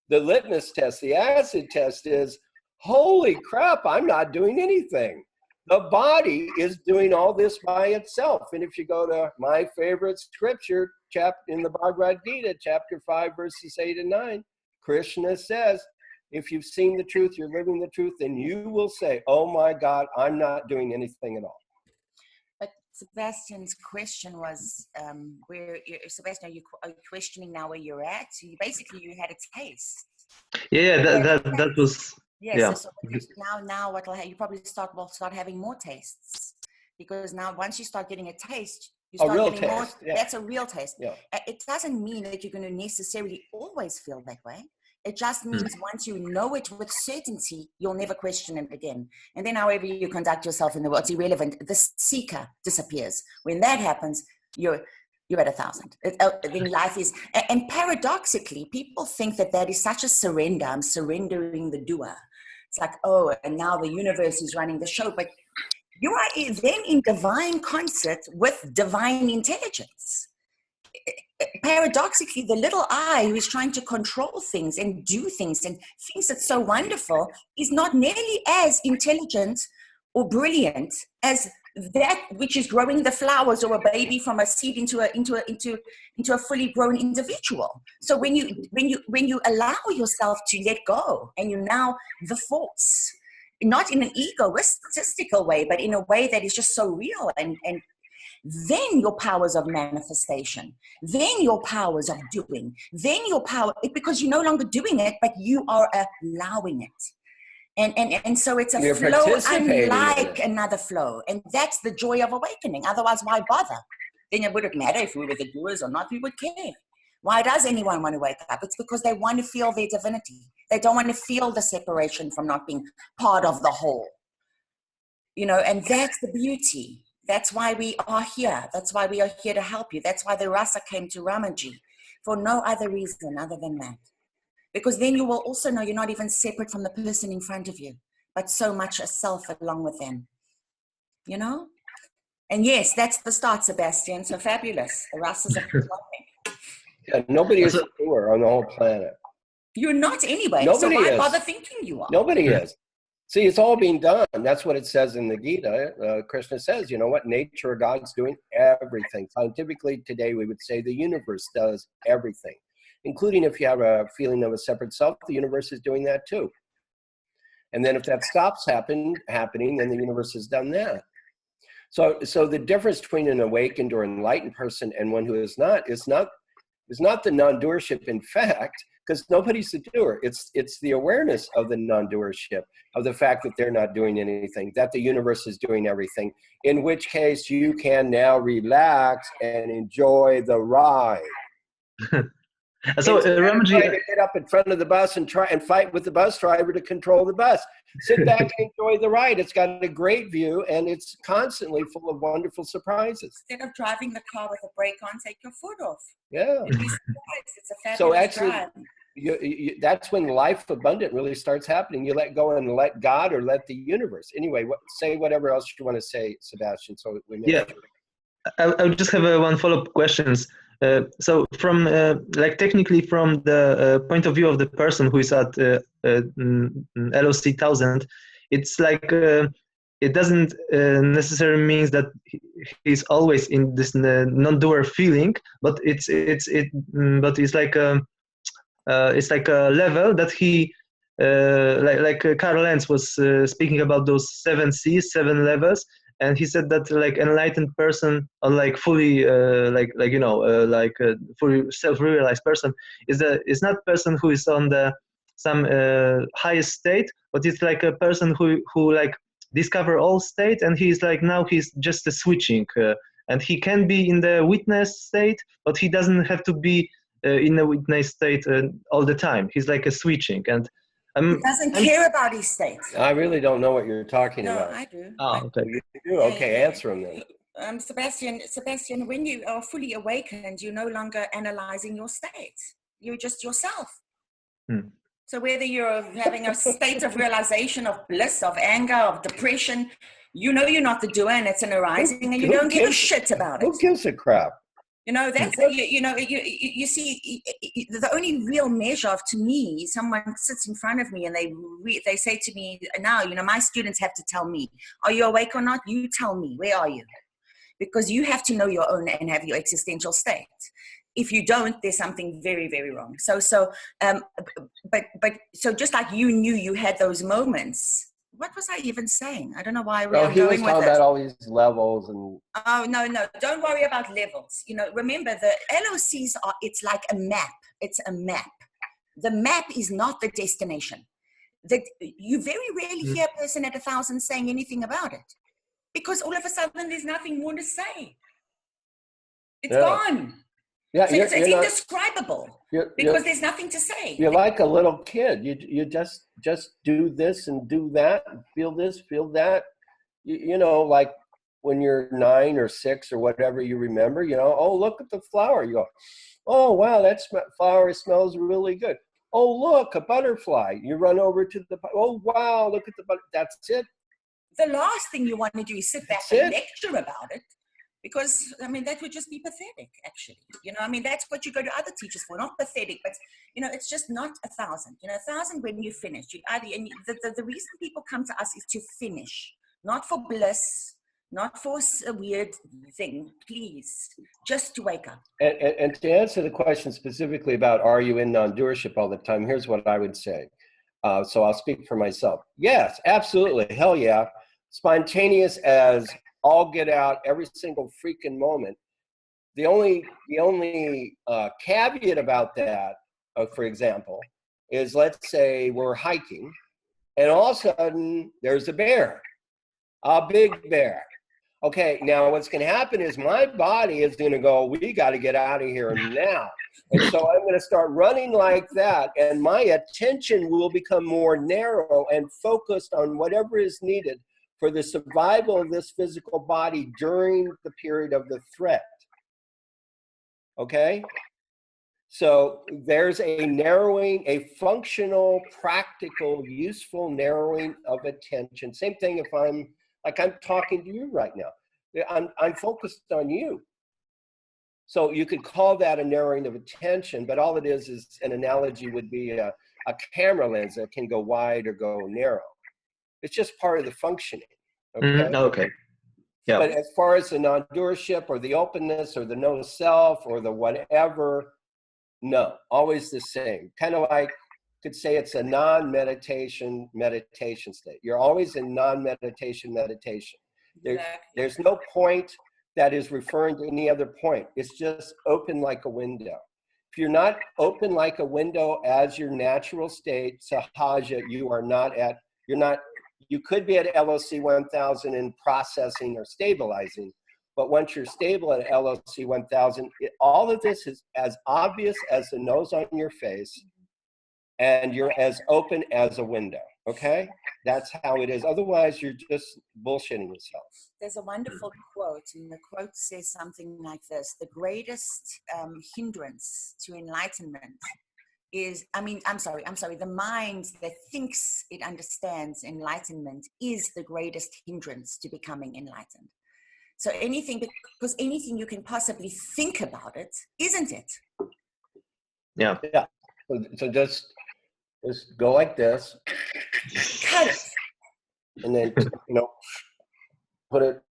the litmus test, the acid test is, holy crap, I'm not doing anything. The body is doing all this by itself. And if you go to my favorite scripture, in the Bhagavad Gita, chapter 5, verses 8 and 9, Krishna says, if you've seen the truth, you're living the truth, then you will say, oh my God, I'm not doing anything at all. But Sebastian's question was, Sebastian, are you questioning now where you're at? So you had a taste. Yeah, that was. Yes, Yeah. so now what will happen? You probably start having more tastes, because now once you start getting a taste, you start getting more. Yeah. That's a real taste. Yeah. It doesn't mean that you're going to necessarily always feel that way. It just means once you know it with certainty, you'll never question it again. And then however you conduct yourself in the world, it's irrelevant. The seeker disappears. When that happens, you're at 1,000. Then life is, and paradoxically, people think that is such a surrender. I'm surrendering the doer. It's like, oh, and now the universe is running the show. But you are then in divine concert with divine intelligence. Paradoxically, the little I who is trying to control things and do things and thinks it's so wonderful is not nearly as intelligent or brilliant as that which is growing the flowers or a baby from a seed into a fully grown individual. So when you allow yourself to let go, and you now the thoughts, not in an egoistical way, but in a way that is just so real, and then your powers of manifestation, then your powers of doing, then your power, because you're no longer doing it, but you are allowing it. And so it's a flow unlike another flow. And that's the joy of awakening. Otherwise, why bother? Then it wouldn't matter if we were the doers or not, we would care. Why does anyone want to wake up? It's because they want to feel their divinity. They don't want to feel the separation from not being part of the whole. And that's the beauty. That's why we are here. That's why we are here to help you. That's why the Rasa came to Ramaji, for no other reason other than that. Because then you will also know you're not even separate from the person in front of you, but so much a self along with them. And yes, that's the start, Sebastian. So fabulous. The Rasas are helping. Yeah, nobody is a doer on the whole planet. You're not anyway. Nobody so why is. bother thinking you are? Nobody is. See, it's all being done. That's what it says in the Gita. Krishna says, you know what? Nature or God's doing everything. Scientifically, today we would say the universe does everything, including if you have a feeling of a separate self, the universe is doing that too. And then if that stops happening, then the universe has done that. So the difference between an awakened or enlightened person and one who is not the non-doership, in fact, because nobody's the doer. It's the awareness of the non-doership, of the fact that they're not doing anything, that the universe is doing everything, in which case you can now relax and enjoy the ride. So Ramaji, to get up in front of the bus and try and fight with the bus driver to control the bus. Sit back and enjoy the ride. It's got a great view and it's constantly full of wonderful surprises. Instead of driving the car with a brake on, take your foot off. Yeah. It's a fabulous so actually, drive. that's when life abundant really starts happening. You let go and let God or let the universe. Anyway, say whatever else you want to say, Sebastian. So we may I'll just have one follow-up questions. So from technically from the point of view of the person who is at LOC 1000, it's like it doesn't necessarily means that he's always in this non-doer feeling, but it's like a level that he like Karl Lenz was speaking about those 7 C's, 7 levels. And he said that like enlightened person or like fully fully self-realized person is not person who is on the some highest state, but it's like a person who like discover all state, and he's like now he's just switching and he can be in the witness state, but he doesn't have to be in the witness state all the time. He's like a switching, and he doesn't care about his state. I really don't know what you're talking about. No, I do. Oh, okay. You do? Okay, answer him then. Sebastian, when you are fully awakened, you're no longer analyzing your state. You're just yourself. So whether you're having a state of realization, of bliss, of anger, of depression, you know you're not the doer and it's an arising, and you don't give a shit about it. Who gives a crap? That's you see, the only real measure of, to me, someone sits in front of me and they say to me, now, my students have to tell me, are you awake or not? You tell me, where are you? Because you have to know your own and have your existential state. If you don't, there's something very, very wrong. So just like you knew you had those moments what was I even saying? I don't know why No, I'm he was going with talking it. about all these levels and. Oh, no, don't worry about levels. You know, remember the LOCs are, it's like a map. It's a map. The map is not the destination. You very rarely hear a person at 1,000 saying anything about it, because all of a sudden there's nothing more to say. It's gone. Yeah, So it's indescribable because there's nothing to say. You're like a little kid. You just do this and do that, and feel this, feel that. You know, like when you're 9 or 6 or whatever, you remember, you know, oh, look at the flower. You go, oh, wow, that flower smells really good. Oh, look, a butterfly. You run over to the, oh, wow, look at the butterfly. That's it. The last thing you want to do is sit back and lecture about it, because, I mean, that would just be pathetic, actually. You know, I mean, that's what you go to other teachers for, not pathetic, but, you know, it's just not 1,000. You know, 1,000 when you finish. The reason people come to us is to finish, not for bliss, not for a weird thing, please, just to wake up. And to answer the question specifically about are you in non-doership all the time, here's what I would say. So I'll speak for myself. Yes, absolutely. Hell yeah. Spontaneous as all get out every single freaking moment. The only caveat about that, for example, is let's say we're hiking and all of a sudden there's a bear, a big bear. Okay, now what's going to happen is my body is going to go, we got to get out of here now. And so I'm going to start running like that, and my attention will become more narrow and focused on whatever is needed for the survival of this physical body during the period of the threat. Okay? So there's a narrowing, a functional, practical, useful narrowing of attention. Same thing if I'm talking to you right now. I'm focused on you. So you could call that a narrowing of attention, but all it is an analogy would be a camera lens that can go wide or go narrow. It's just part of the functioning. Okay. Okay. Yeah. But as far as the non-doership or the openness or the no self or the whatever, no, always the same. Kind of like, could say it's a non-meditation meditation state. You're always in non-meditation meditation. There's no point that is referring to any other point. It's just open like a window. If you're not open like a window as your natural state, sahaja, you could be at LOC 1000 in processing or stabilizing, but once you're stable at LOC 1000, all of this is as obvious as the nose on your face, and you're as open as a window, okay? That's how it is. Otherwise, you're just bullshitting yourself. There's a wonderful quote, and the quote says something like this: the greatest hindrance to enlightenment is, the mind that thinks it understands enlightenment is the greatest hindrance to becoming enlightened. So because anything you can possibly think about it, isn't it? Yeah. So just go like this. Cut it. And then, put it,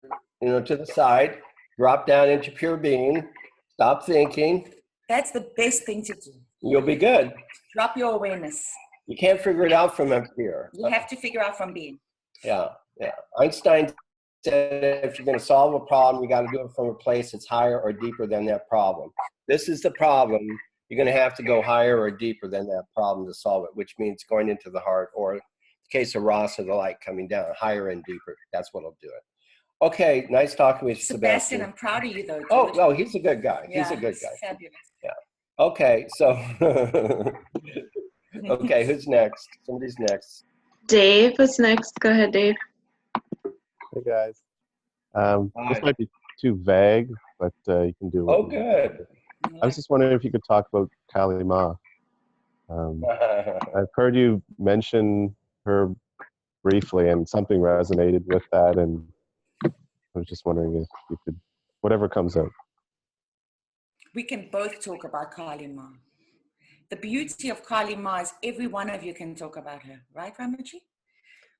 to the side, drop down into pure being, stop thinking. That's the best thing to do. You'll be good. Drop your awareness. You can't figure it out from up here. You have to figure out from being. Yeah. Einstein said if you're going to solve a problem, you got to do it from a place that's higher or deeper than that problem. This is the problem. You're going to have to go higher or deeper than that problem to solve it, which means going into the heart, or in the case of Rasa, the light coming down, higher and deeper. That's what'll do it. Okay, nice talking with you, Sebastian. I'm proud of you, though. Oh, he's a good guy. Yeah, he's a good guy. Fabulous. Yeah. Okay, so, okay, who's next? Somebody's next. Dave was next. Go ahead, Dave. Hey, guys. This might be too vague, but you can do it. Oh, good. I was just wondering if you could talk about Kali Ma. I've heard you mention her briefly, and something resonated with that, and I was just wondering if you could, whatever comes out. We can both talk about Kali Ma. The beauty of Kali Ma is every one of you can talk about her, right, Ramaji?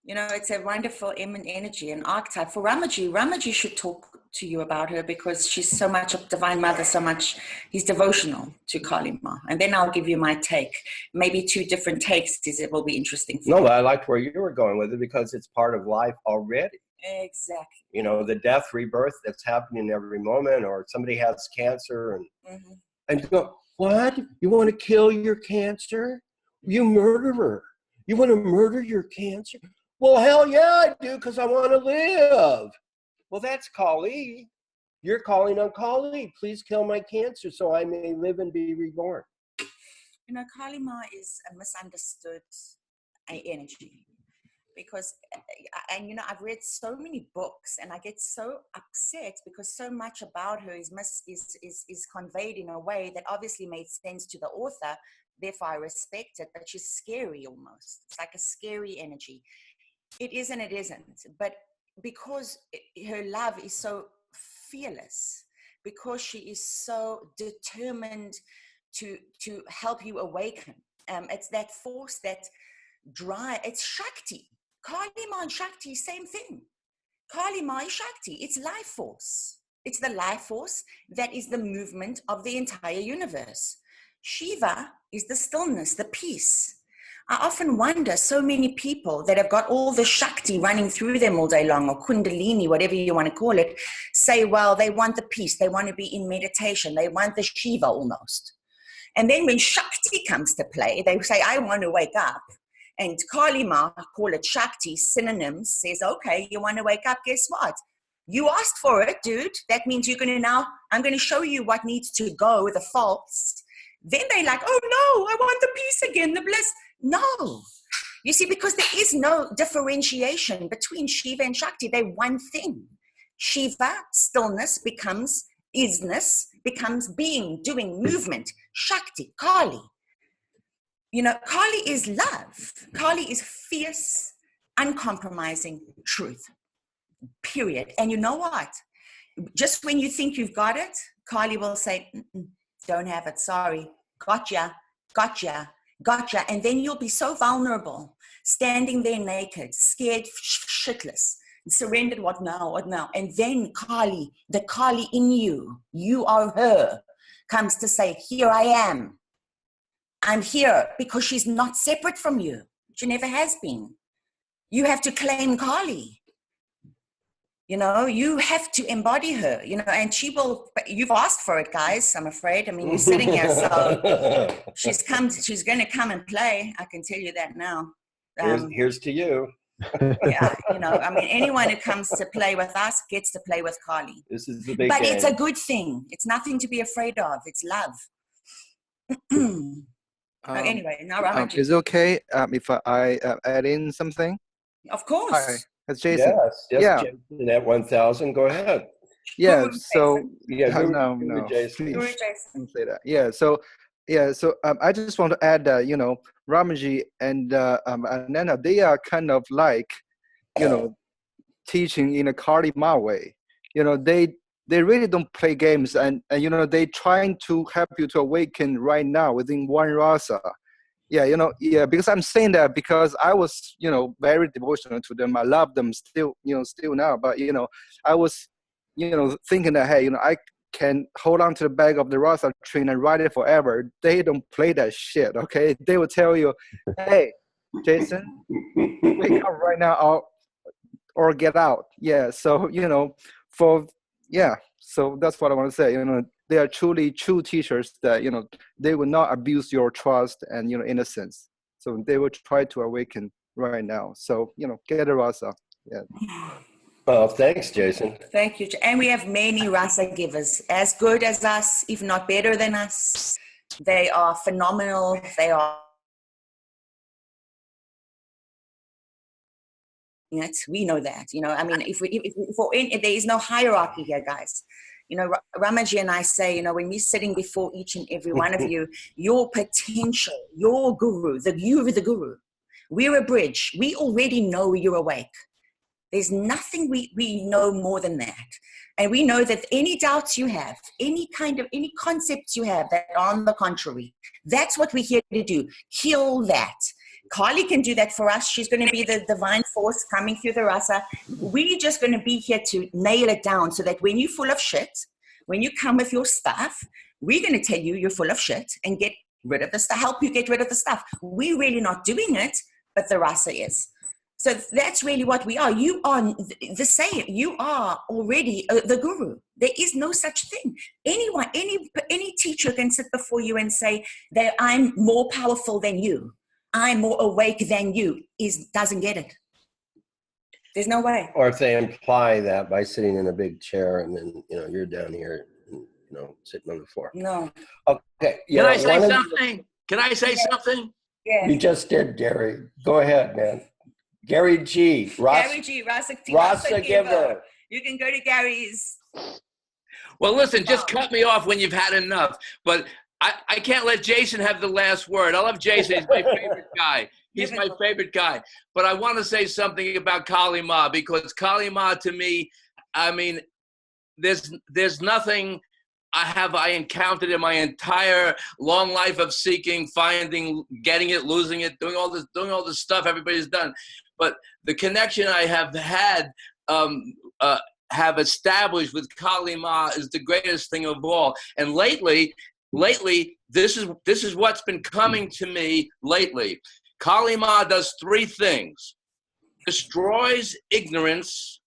It's a wonderful energy, an archetype. For Ramaji should talk to you about her, because she's so much of Divine Mother, so much he's devotional to Kali Ma. And then I'll give you my take. Maybe 2 different takes, it will be interesting for you. No, I liked where you were going with it, because it's part of life already. Exactly. You know, the death, rebirth that's happening every moment, or somebody has cancer and you go, what? You want to kill your cancer? You murderer. You want to murder your cancer? Well, hell yeah, I do, because I want to live. Well, that's Kali. You're calling on Kali. Please kill my cancer so I may live and be reborn. You know, Kali Ma is a misunderstood energy, because, and you know, I've read so many books and I get so upset because so much about her is conveyed in a way that obviously made sense to the author. Therefore, I respect it, but she's scary almost. It's like a scary energy. It is and it isn't. But because her love is so fearless, because she is so determined to help you awaken, it's that force, that drive. It's Shakti. Kali Ma and Shakti, same thing. Kali Ma is Shakti. It's life force. It's the life force that is the movement of the entire universe. Shiva is the stillness, the peace. I often wonder, so many people that have got all the Shakti running through them all day long, or Kundalini, whatever you want to call it, say, well, they want the peace. They want to be in meditation. They want the Shiva almost. And then when Shakti comes to play, they say, I want to wake up. And Kali Ma, call it Shakti, synonyms, says, okay, you want to wake up, guess what? You asked for it, dude. That means you're going to now, I'm going to show you what needs to go, the faults. Then they're like, oh no, I want the peace again, the bliss. No. You see, because there is no differentiation between Shiva and Shakti. They're one thing. Shiva, stillness, becomes isness, becomes being, doing, movement. Shakti, Kali. You know, Kali is love. Kali is fierce, uncompromising truth. Period. And you know what? Just when you think you've got it, Kali will say, don't have it, sorry. Gotcha, gotcha, gotcha. And then you'll be so vulnerable, standing there naked, scared shitless, surrendered, what now, what now? And then Kali, the Kali in you, you are her, comes to say, here I am. I'm here, because she's not separate from you. She never has been. You have to claim Kali. You know, you have to embody her, you know, and she will, you've asked for it, guys, I'm afraid. I mean, you're sitting here, so she's going to come and play. I can tell you that now. Here's to you. Yeah, you know, I mean, anyone who comes to play with us gets to play with Kali. This is the big But game. it's a good thing. It's nothing to be afraid of. It's love. Anyway, now Ramaji. Is it okay if I add in something? Of course. Hi, it's Jason. Yes, yeah. Jason at 1,000. Go ahead. Yeah. Guru So Jason. no, Jason. Guru please Jason. don't say that. Yeah. So I just want to add that, you know, Ramaji and Ananda, they are kind of like, you know, teaching in a Kali Ma way. You know, they really don't play games, and you know, they trying to help you to awaken right now within one rasa. Yeah, you know, yeah, because I'm saying that because I was, you know, very devotional to them. I love them still, you know, still now. But, you know, I was, you know, thinking that, hey, you know, I can hold on to the back of the rasa train and ride it forever. They don't play that shit, okay? They will tell you, hey, Jason, wake up right now or get out. Yeah, so, you know, so that's what I want to say. You know, they are truly true teachers that, you know, they will not abuse your trust and, you know, innocence. So they will try to awaken right now. So, you know, get a rasa. Yeah. Well, thanks, Jason. Thank you. And we have many rasa givers, as good as us, if not better than us. They are phenomenal. They are. We know that, you know, I mean, if there is no hierarchy here, guys. You know, Ramaji and I say, you know, when we're sitting before each and every one of you, your potential, your guru, you're the guru. We're a bridge. We already know you're awake. There's nothing we know more than that. And we know that any doubts you have, any concepts you have that are on the contrary, that's what we're here to do. Heal that. Kali can do that for us. She's going to be the divine force coming through the rasa. We're just going to be here to nail it down so that when you're full of shit, when you come with your stuff, we're going to tell you you're full of shit and get rid of the stuff, help you get rid of the stuff. We're really not doing it, but the rasa is. So that's really what we are. You are the same. You are already the guru. There is no such thing. Anyone, any teacher can sit before you and say that I'm more powerful than you. I'm more awake than you. Doesn't get it. There's no way. Or if they imply that by sitting in a big chair and then, you're down here, sitting on the floor. No. Okay. Can I say something? Can I say something? Yeah. You just did, Gary. Go ahead, man. Gary G. Gary G. Rasa Giver. You can go to Gary's. Well, listen, just cut me off when you've had enough. But I can't let Jason have the last word. I love Jason. He's my favorite guy. He's my favorite guy. But I want to say something about Kali Ma, because Kali Ma, to me, I mean, there's nothing I encountered in my entire long life of seeking, finding, getting it, losing it, doing all this stuff everybody's done. But the connection I have had, have established with Kali Ma is the greatest thing of all. And lately, this is what's been coming to me lately. Kali Ma does three things: destroys ignorance,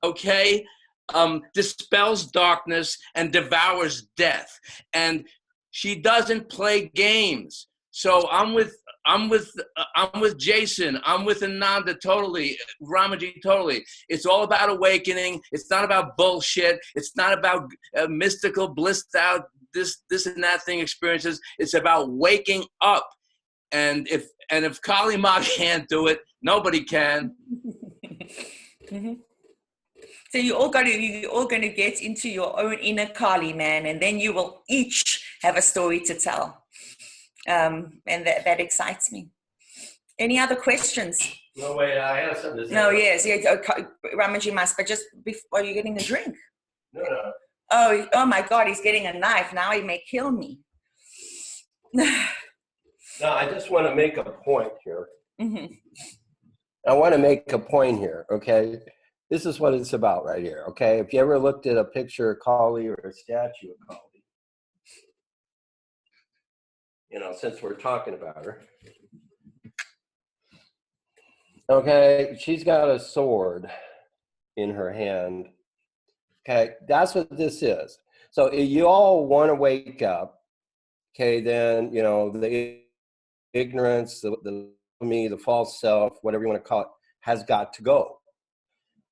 okay, dispels darkness, and devours death. And she doesn't play games. So I'm with Jason. I'm with Ananda totally. Ramaji totally. It's all about awakening. It's not about bullshit. It's not about mystical, blissed out this and that thing experiences. It's about waking up. And if Kali Ma can't do it, nobody can. Mm-hmm. So you're all going to get into your own inner Kali, man, and then you will each have a story to tell. And that excites me. Any other questions? No, wait, I have something to say. No, yes. Ramaji must, but just before you're getting a drink. No. Oh my God, he's getting a knife. Now he may kill me. No, I just want to make a point here. Mm-hmm. I want to make a point here, okay? This is what it's about right here, okay? If you ever looked at a picture of Kali or a statue of Kali, since we're talking about her. Okay, she's got a sword in her hand. Okay, that's what this is. So if you all want to wake up, okay, then, the ignorance, the me, the false self, whatever you want to call it, has got to go.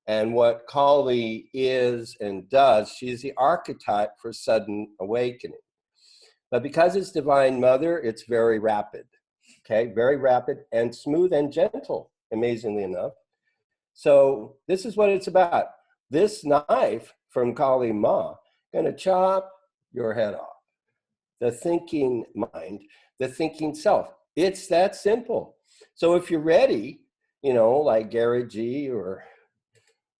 And what Kali is and does, she's the archetype for sudden awakening. But because it's Divine Mother, it's very rapid, okay? Very rapid and smooth and gentle, amazingly enough. So this is what it's about. This knife from Kali Ma gonna chop your head off. The thinking mind, the thinking self. It's that simple. So if you're ready, like Gary G or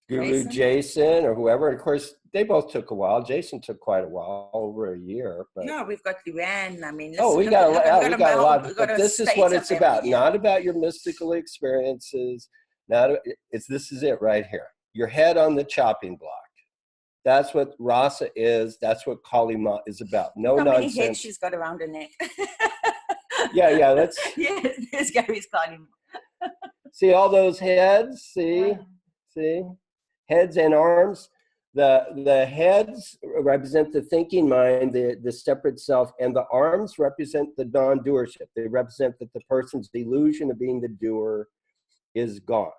Guru Jason or whoever, and of course, they both took a while. Jason took quite a while, over a year. But no, we've got Luann. I mean, we got a lot. But this is what it's about. Not about your mystical experiences. This is it right here. Your head on the chopping block. That's what rasa is. That's what Kali Ma is about. No nonsense. How many heads she's got around her neck? Yeah. Let's. Yeah, there's Gary's Kali Ma. See all those heads? See. Heads and arms. The heads represent the thinking mind, the separate self, and the arms represent the non-doership. They represent that the person's illusion of being the doer is gone.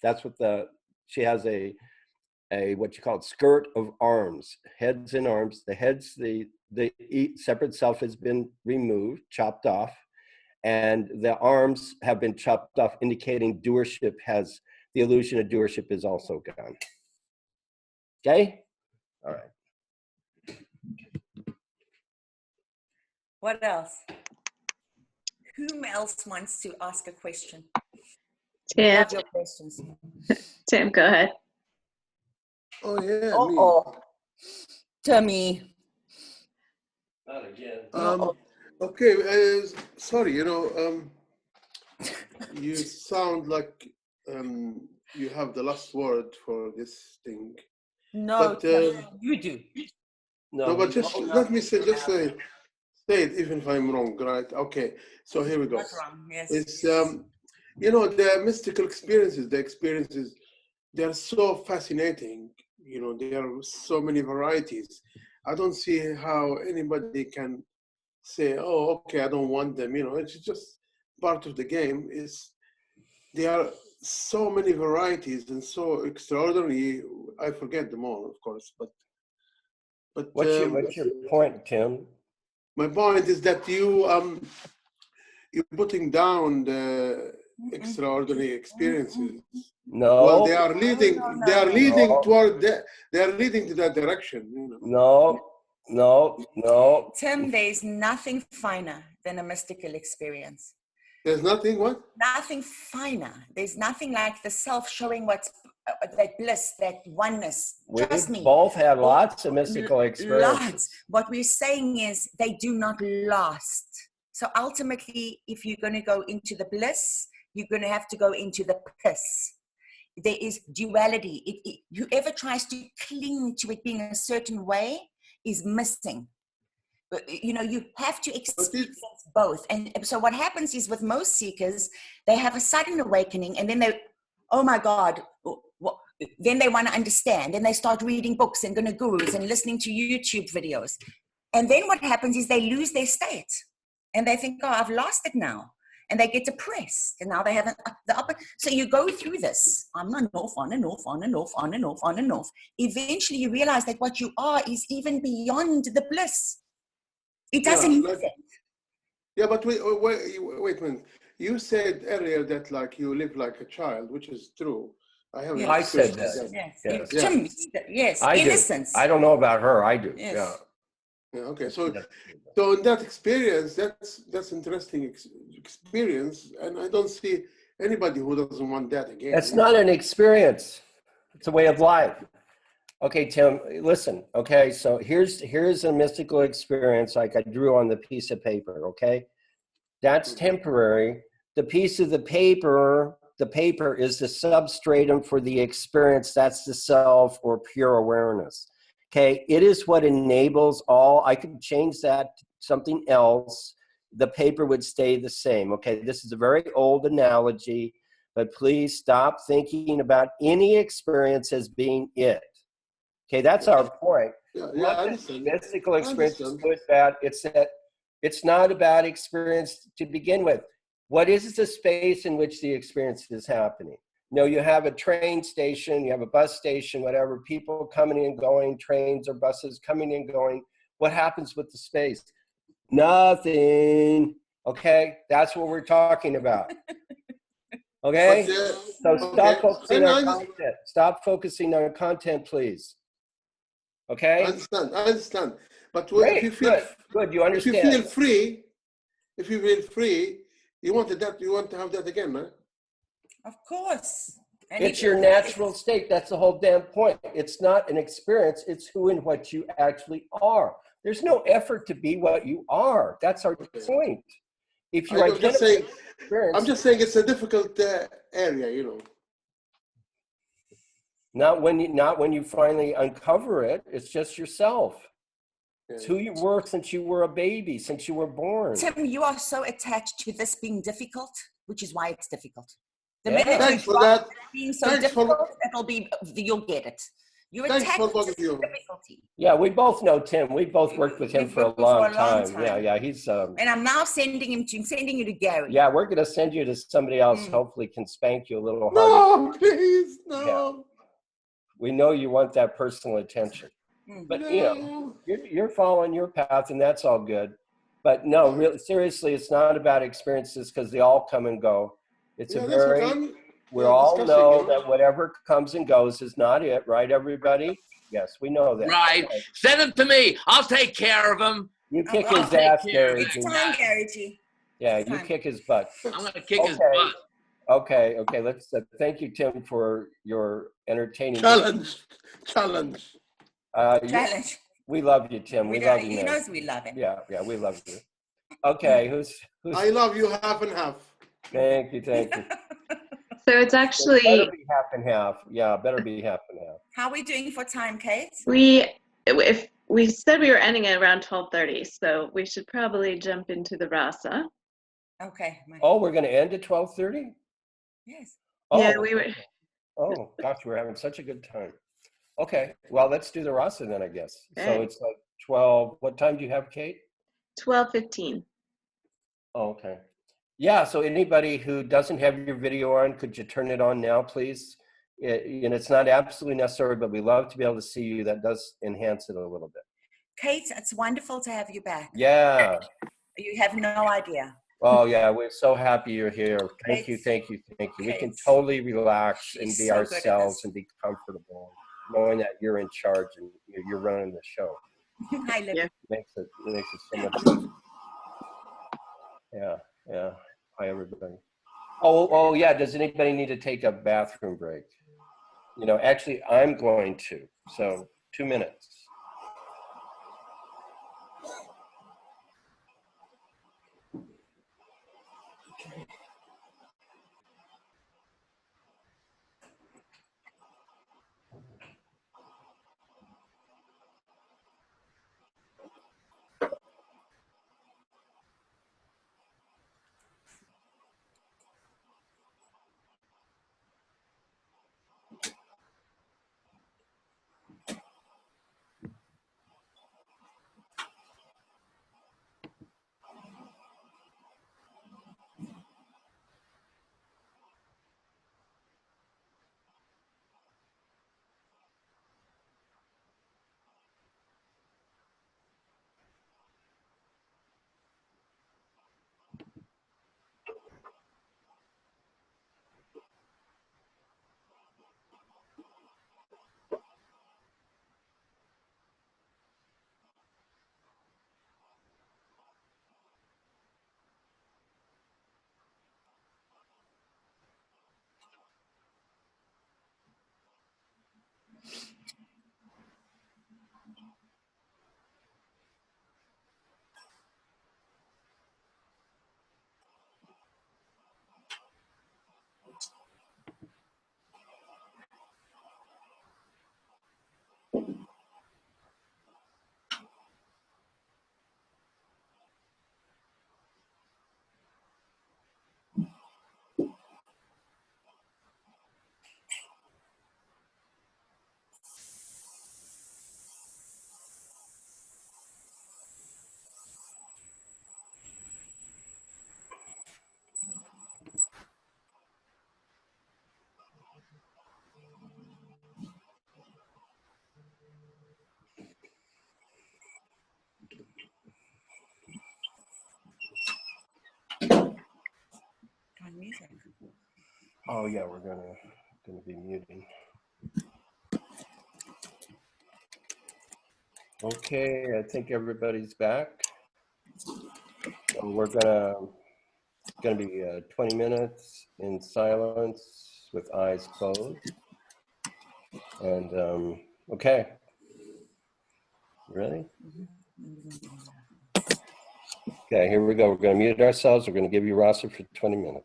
That's what she has a what you call skirt of arms, heads and arms. The heads, the separate self has been removed, chopped off, and the arms have been chopped off, indicating doership the illusion of doership is also gone. Okay? All right. What else? Whom else wants to ask a question? Tim. Love your questions. Tim, go ahead. Oh, yeah. Oh, Timmy. Not again. Okay, sorry, You sound like you have the last word for this thing. No, But, you do. no, but just let me say, say it, even if I'm wrong, right? Okay, so here we go. Not wrong, yes. It's, you know, the mystical experiences, they are so fascinating. You know, there are so many varieties. I don't see how anybody can say, oh, okay, I don't want them. You know, it's just part of the game. There are so many varieties and so extraordinary. I forget them all, of course, but what's your point, Tim? My point is that you're putting down the extraordinary experiences. No. Well, they are leading. They are leading toward. They are leading to that direction. You know? No. Tim, there's nothing finer than a mystical experience. There's nothing what? Nothing finer. There's nothing like the self showing what's that bliss, that oneness. Trust me. We both had lots of mystical experiences. Lots. What we're saying is they do not last. So ultimately, if you're going to go into the bliss, you're going to have to go into the piss. There is duality. Whoever tries to cling to it being a certain way is missing. You know, you have to experience both. And so what happens is with most seekers, they have a sudden awakening and then they, oh my God, then they want to understand. Then they start reading books and going to gurus and listening to YouTube videos. And then what happens is they lose their state and they think, oh, I've lost it now. And they get depressed. And now they have the upper. So you go through this on and off, on and off, on and off, on and off, on and off. Eventually you realize that what you are is even beyond the bliss. It doesn't make sense. Yeah, but wait a minute. You said earlier that like you live like a child, which is true. I said that. Yes. I Innocence. do. I don't know about her. I do. Yes. Yeah. Okay. So in that experience, that's interesting experience, and I don't see anybody who doesn't want that again. It's not an experience. It's a way of life. Okay, Tim, listen. Okay, so here's a mystical experience like I drew on the piece of paper. Okay, that's temporary. The piece of the paper is the substratum for the experience. That's the self or pure awareness. Okay, it is what enables all. I could change that to something else. The paper would stay the same. Okay, this is a very old analogy, but please stop thinking about any experience as being it. Okay, that's our point. Yeah, I understand. Mystical experience is good, bad. It's not about experience to begin with. What is the space in which the experience is happening? You know, you have a train station, you have a bus station, whatever, people coming and going, trains or buses coming and going. What happens with the space? Nothing. Okay, that's what we're talking about. Okay? So stop focusing on content. Stop focusing on content, please. Okay? I understand. But Great, if you feel good, you understand. If you feel free, you want to have that again, right? Of course. It's your natural state. That's the whole damn point. It's not an experience. It's who and what you actually are. There's no effort to be what you are. That's our point. If you I'm just saying it's a difficult area, you know. Not when you finally uncover it. It's just yourself. It's who you were since you were a baby, since you were born. Tim, you are so attached to this being difficult, which is why it's difficult. The Yeah. minute Thanks you for that. being so difficult, you'll get it. You're Thanks attached for both to of you. difficulty. Yeah, we both know Tim. We both worked with him We've for a worked long for a long time. time. Yeah, he's And I'm now sending you to Gary. yeah, we're gonna send you to somebody else. Hopefully can spank you a little harder. No, please, no. Yeah. We know you want that personal attention. But you know, you're following your path and that's all good. But no, really seriously, it's not about experiences because they all come and go. It's we all know that whatever comes and goes is not it, right, everybody? Yes, we know that. Right. Send him to me. I'll take care of him. You kick his ass, Gary. It's time, Gary G. Yeah, you kick his butt. I'm going to kick his butt. Okay. Let's thank you, Tim, for your entertaining challenge. We love you, Tim. We love you, man. He knows we love him. Yeah, we love you. Okay, who's I love you half and half. Thank you, thank you. So it's Better actually, be half and half. Yeah, better be half and half. How are we doing for time, Kate? if we said we were ending at around 12:30, so we should probably jump into the rasa. Okay. Oh, we're going to end at 12:30? Yes. Oh, Yeah, we were. oh, gosh, we're having such a good time. Okay, well, let's do the rasa then, I guess. So Okay. it's like 12. What time do you have, Kate? 12:15. Oh, okay. Yeah, so anybody who doesn't have your video on, could you turn it on now, please? It's not absolutely necessary, but we love to be able to see you. That does enhance it a little bit. Kate, it's wonderful to have you back. Yeah. You have no idea. Oh, yeah, we're so happy you're here. Thank you, thank you, thank you. We can totally relax and be ourselves and be comfortable, knowing that you're in charge and you're running the show. Hi, Libby. It makes it so much easier. Yeah, yeah. Hi, everybody. Oh, yeah. Does anybody need to take a bathroom break? Actually, I'm going to. So 2 minutes. Music. Oh, yeah, we're gonna be muting. Okay, I think everybody's back. So we're gonna be 20 minutes in silence with eyes closed. And okay, ready? Okay, here we go. We're gonna mute ourselves. We're gonna give you rasa for 20 minutes.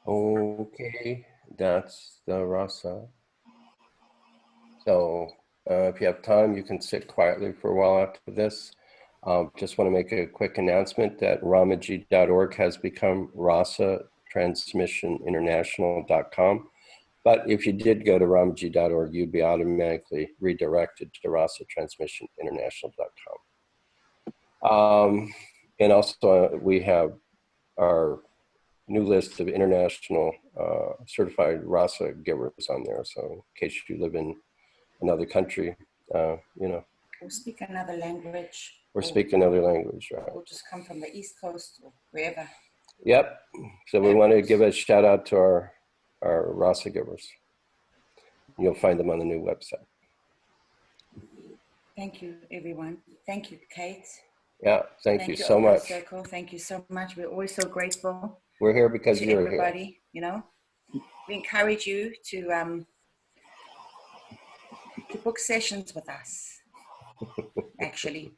Okay, that's the rasa. So if you have time, you can sit quietly for a while after this. Just want to make a quick announcement that Ramaji.org has become RASA Transmission International.com. But if you did go to Ramaji.org, you'd be automatically redirected to RASA Transmission International.com. And also we have our new list of international certified RASA givers on there. So in case you live in another country, you know. Or speak another language. Or speak another language, right? Or just come from the East Coast or wherever. Yep. So we want to give a shout out to our RASA givers. You'll find them on the new website. Thank you, everyone. Thank you, Kate. Yeah, thank you so Open much. Circle. Thank you so much. We're always so grateful. We're here because to you're everybody, here. You know, we encourage you to book sessions with us, actually,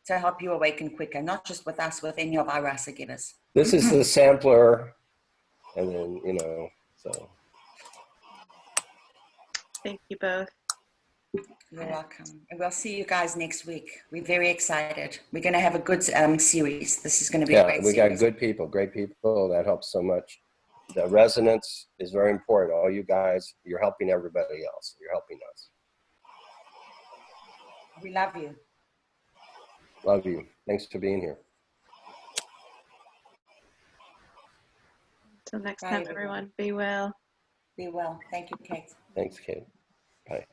to help you awaken quicker, not just with us, with any of our rasa givers. This is the sampler, and then, you know, so. Thank you both. You're welcome. And we'll see you guys next week. We're very excited. We're going to have a good series. This is going to be a great we series. got good people, great people. That helps so much. The resonance is very important. All you guys, you're helping everybody else. You're helping us. We love you. Love you. Thanks for being here. Until next Bye, time, everyone. Be well. Be well. Thank you, Kate. Thanks, Kate. Bye.